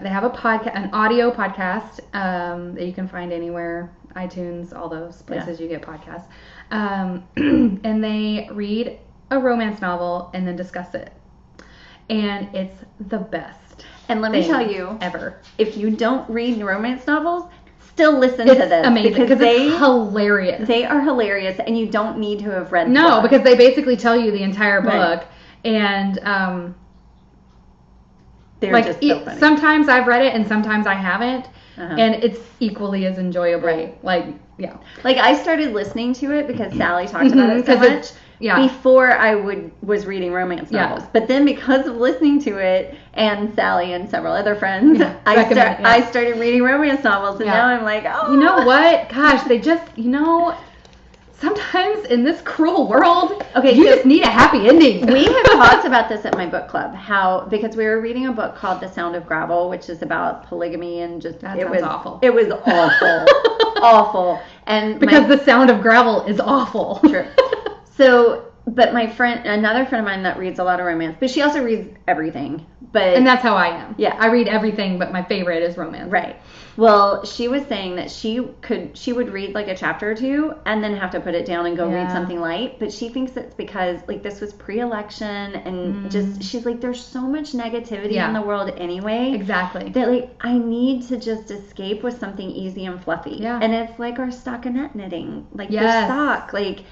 have an audio podcast that you can find anywhere, iTunes, all those places you get podcasts, and they read a romance novel and then discuss it, and it's the best. And let me tell you, ever, if you don't read romance novels, still listen to this. Amazing, because it's hilarious. They are hilarious, and you don't need to have read. No, because they basically tell you the entire book, and they're like just so funny. Sometimes I've read it and sometimes I haven't, and it's equally as enjoyable. Right. Like, yeah. Like I started listening to it because Sally talked about it so much. before I was reading romance novels. But then because of listening to it and Sally and several other friends, I started reading romance novels, and now I'm like, oh. You know what? Gosh, they just, sometimes in this cruel world, you just need a happy ending. We have talked about this at my book club, because we were reading a book called The Sound of Gravel, which is about polygamy, and just it was awful. It was awful. Awful. And because The Sound of Gravel is awful. True. So, but another friend of mine that reads a lot of romance, but she also reads everything. And that's how I am. Yeah. I read everything, but my favorite is romance. Right. Well, she was saying that she would read like a chapter or two and then have to put it down and go read something light. But she thinks it's because like this was pre-election and just, she's like, there's so much negativity in the world anyway. Exactly. That like, I need to just escape with something easy and fluffy. Yeah. And it's like our stockinette knitting. Like the sock. Like,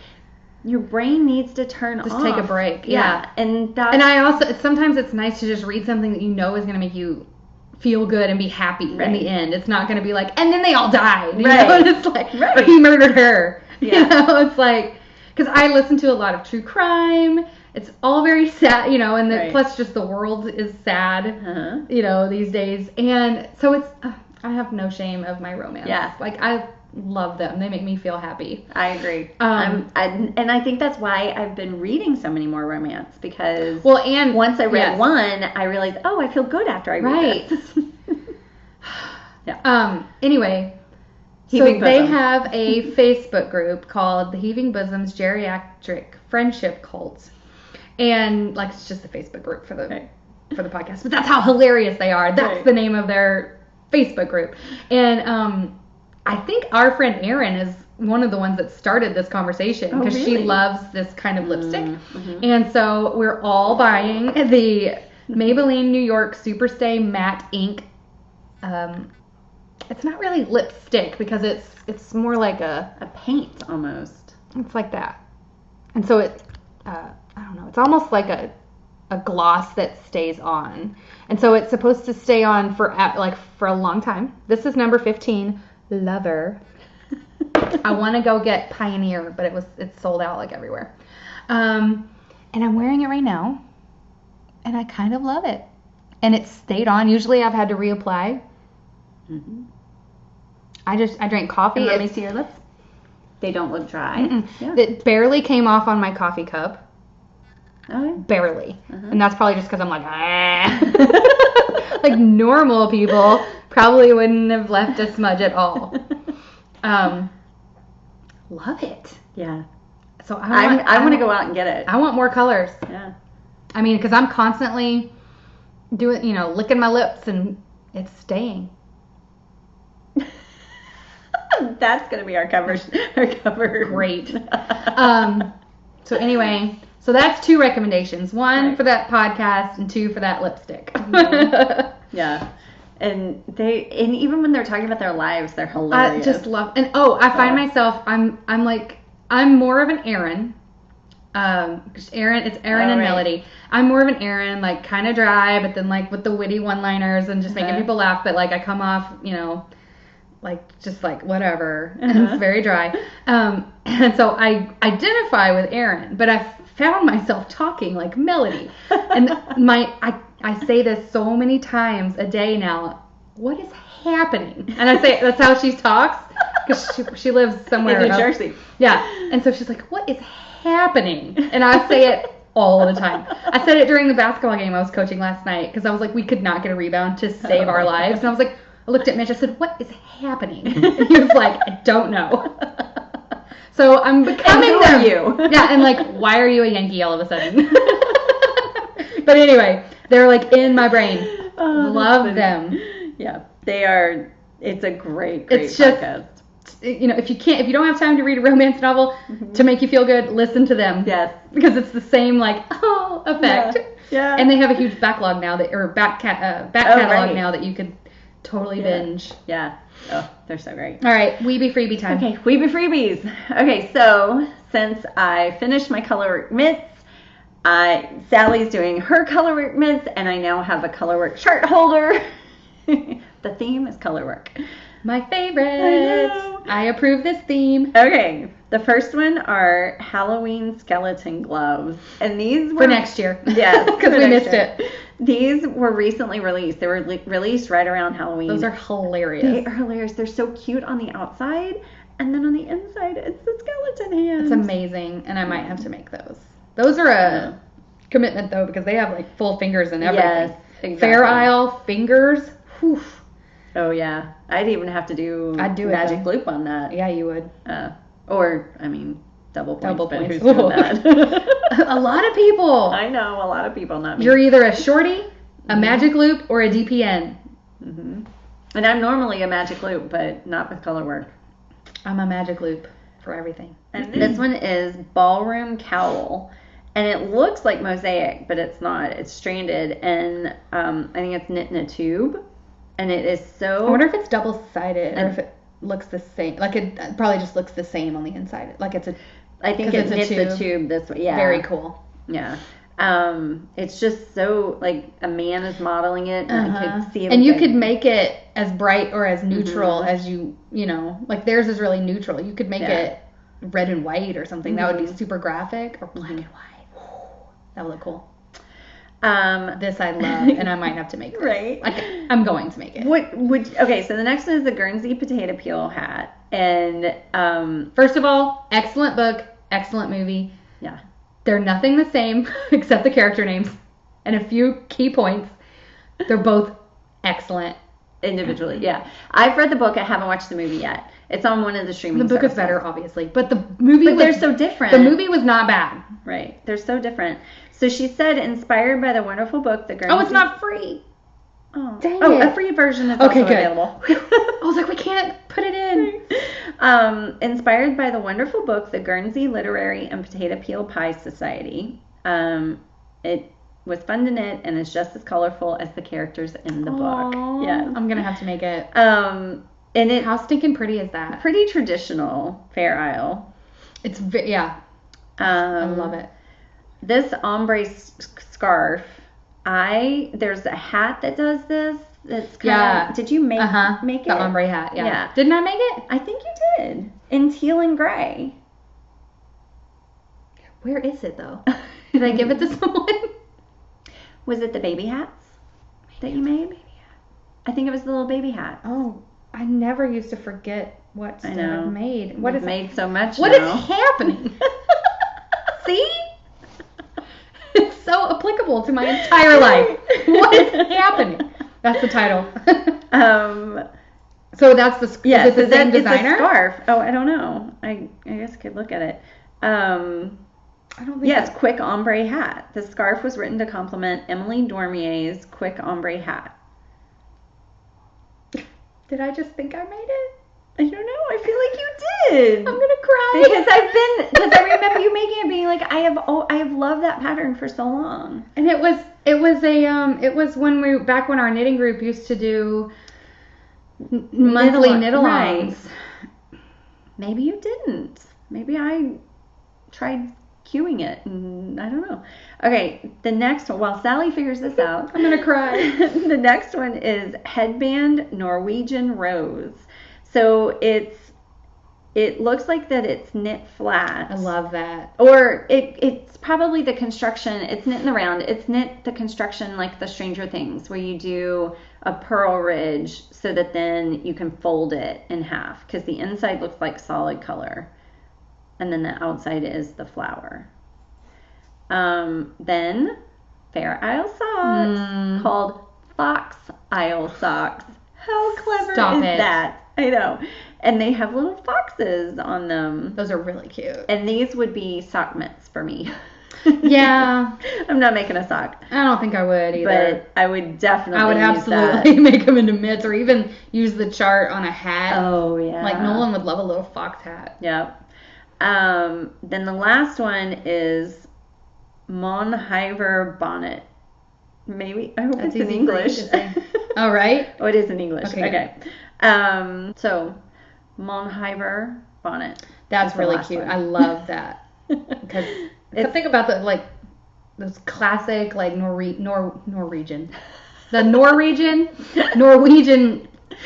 your brain needs to turn off. Just take a break. Yeah. And I also, sometimes it's nice to just read something that you know is going to make you feel good and be happy in the end. It's not going to be like, and then they all died. You know? It's like, or he murdered her. Yeah. It's like, because I listen to a lot of true crime. It's all very sad, and plus just the world is sad, these days. And so it's, I have no shame of my romance. Yeah. Like, I love them. They make me feel happy. I agree. And I think that's why I've been reading so many more romance, because and once I read one, I realized, I feel good after I read this. Anyway, they have a Facebook group called the Heaving Bosoms Geriatric Friendship Cult, and like it's just a Facebook group for the podcast, but that's how hilarious they are. That's the name of their Facebook group, and I think our friend Erin is one of the ones that started this conversation because she loves this kind of lipstick. Mm-hmm. And so we're all buying the Maybelline New York Superstay Matte Ink. It's not really lipstick because it's more like a paint almost. It's like that. And so it, I don't know, it's almost like a gloss that stays on. And so it's supposed to stay on for a long time. This is number 15. Lover. I want to go get Pioneer, but it's sold out like everywhere. And I'm wearing it right now, and I kind of love it. And it stayed on. Usually I've had to reapply. Mm-hmm. I drank coffee. And let me see your lips. They don't look dry. Yeah. It barely came off on my coffee cup. Oh, yeah. Barely. Uh-huh. And that's probably just because I'm like, like normal people probably wouldn't have left a smudge at all. Love it. Yeah. So I want to go out and get it. I want more colors. Yeah. I mean, because I'm constantly doing, licking my lips and it's staying. That's going to be our cover. Great. So anyway, so that's 2 recommendations. 1 for that podcast and 2 for that lipstick. Mm-hmm. Yeah. And even when they're talking about their lives, they're hilarious. I just love, and I find myself, I'm more of an Erin. It's Erin and Melody. I'm more of an Erin, like kind of dry, but then like with the witty one-liners and just making people laugh. But like I come off, like just like whatever, and it's very dry. And so I identify with Erin, but I found myself talking like Melody, and I say this so many times a day now. What is happening? And I say that's how she talks because she lives somewhere in New Jersey. Yeah, and so she's like, "What is happening?" And I say it all the time. I said it during the basketball game I was coaching last night because I was like, we could not get a rebound to save our lives, and I was like, I looked at Mitch. I said, "What is happening?" And he was like, "I don't know." So I'm becoming and who are you? Yeah, and like, why are you a Yankee all of a sudden? But anyway, they're like in my brain. Love them. Yeah, they are. It's a great it's podcast. Just, if you don't have time to read a romance novel to make you feel good, listen to them. Yes, because it's the same effect. Yeah. And they have a huge backlog now back catalog now that you could totally binge. Yeah. Oh, they're so great. All right, We Be Freebie time. Okay, We Be Freebies. Okay, so since I finished my colorwork mitts, Sally's doing her colorwork mitts, and I now have a colorwork chart holder. The theme is colorwork. My favorites. I approve this theme. Okay. The first one are Halloween skeleton gloves. And these were... For next year. Yes. Because we missed it. These were recently released. They were released right around Halloween. Those are hilarious. They are hilarious. They're so cute on the outside. And then on the inside, it's the skeleton hands. It's amazing. And I might have to make those. Those are a commitment, though, because they have, like, full fingers and everything. Yes, exactly. Fair Isle fingers. Whew. Oh, yeah. I'd even have to do magic loop on that. Yeah, you would. Or, I mean, double points. Who's doing that? A lot of people. I know, a lot of people, not me. You're either a shorty, a magic loop, or a DPN. Mm-hmm. And I'm normally a magic loop, but not with color work. I'm a magic loop for everything. And this one is Ballroom Cowl. And it looks like mosaic, but it's not. It's stranded, and I think it's knit in a tube. And it is so... I wonder if it's double-sided, or if it looks the same. Like, it probably just looks the same on the inside. Like, it's a... I think it knits a tube this way. Yeah. Very cool. Yeah. It's just so, like, a man is modeling it, and I could see it. And you could make it as bright or as neutral as you know. Like, theirs is really neutral. You could make it red and white or something. That would be super graphic. Or black and white. That would look cool. This I love, and I might have to make this. Right. Like, I'm going to make it. Okay, so the next one is the Guernsey potato peel hat. And first of all, excellent book, excellent movie. Yeah. They're nothing the same except the character names and a few key points. They're both excellent. Individually, yeah. I've read the book. I haven't watched the movie yet. It's on one of the streaming services. The book is better, obviously. But the movie they're so different. The movie was not bad. Right. They're so different. So she said, inspired by the wonderful book, The Guernsey... Oh, it's not free. Oh, dang it. Oh, a free version is also available. I was like, we can't put it in. Inspired by the wonderful book, The Guernsey Literary and Potato Peel Pie Society. It was fun to knit and is just as colorful as the characters in the book. Yes. I'm going to have to make it. And it... How stinking pretty is that? Pretty traditional, Fair Isle. It's, yeah. I love it. This ombre scarf, there's a hat that does this. That's kind of, did you make it? The ombre hat, yeah. Didn't I make it? I think you did. In teal and gray. Where is it, though? Did I give it to someone? Was it the baby hats that you made? I think it was the little baby hat. Oh, I never used to forget what stuff I've made. What is made so much What now. Is happening? See? It's so applicable to my entire life. What is happening? That's the title. So that's the is it the same designer? It's a scarf. Oh, I don't know. I guess I could look at it. I don't think. Yes, Quick Ombre Hat. The scarf was written to compliment Emily Dormier's Quick Ombre Hat. Did I just think I made it? I don't know. I feel like you did. I'm gonna cry because I remember you making it, being like, I have loved that pattern for so long. And it was when back when our knitting group used to do monthly knit-alongs. Right. Maybe you didn't. Maybe I tried cueing it, and I don't know. Okay, the next one. While Sally figures this out, I'm gonna cry. The next one is Headband Norwegian Rose. So it looks like that it's knit flat. I love that. Or it's probably the construction. It's knit in the round. It's knit the construction like the Stranger Things, where you do a purl ridge so that then you can fold it in half, because the inside looks like solid color, and then the outside is the flower. Then Fair Isle socks called Fox Isle socks. How clever is that? I know. And they have little foxes on them. Those are really cute. And these would be sock mitts for me. Yeah. I'm not making a sock. I don't think I would either. But I would definitely absolutely make them into mitts, or even use the chart on a hat. Oh, yeah. Like Nolan would love a little fox hat. Yep. Then the last one is Monhiver bonnet. Maybe. I hope That's it's in English. Oh, right? Oh, it is in English. Okay. So, Monhiver bonnet. That's really cute. I love that. Because think about those classic Norwegian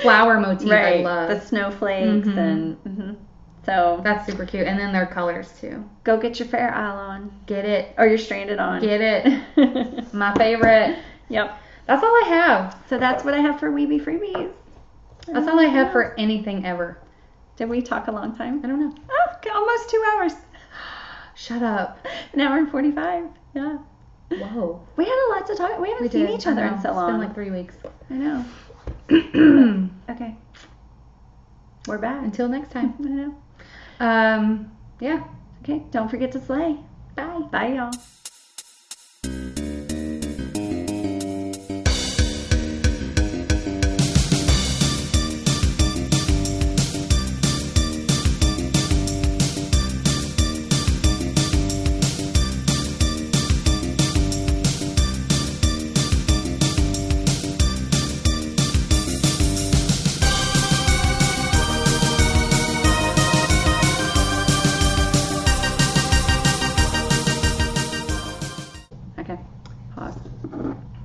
flower motif Right. I love. The snowflakes and so that's super cute. And then their colors too. go get your Fair Isle on. Get it. Or you're stranded on. Get it. My favorite. Yep. That's all I have. So that's what I have for Be Freebies. That's all I have for anything ever. Did we talk a long time? I don't know. Oh, okay, almost 2 hours. Shut up. An hour and 45. Yeah. Whoa. We had a lot to talk. We haven't seen each other in so long. It's been like 3 weeks. I know. Okay. We're back. Until next time. I know. Yeah. Okay. Don't forget to slay. Bye. Bye, y'all.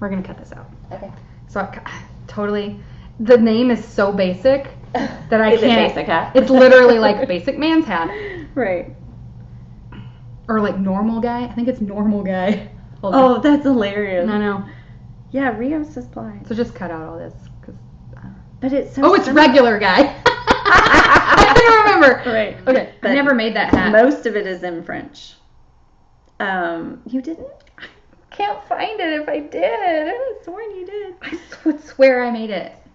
We're going to cut this out. Okay. So totally, the name is so basic that I Is can't. it basic hat? It's literally like basic man's hat. Right. Or like normal guy. I think it's normal guy. Hold Oh, on. that's hilarious. I know. Yeah, Rio supplies. So just cut out all this. But it's so Oh, it's simple. regular guy. I couldn't remember. Right. Okay. I never made that hat. Most of it is in French. You didn't? Can't find it if I did. I sworn you did. I would swear I made it.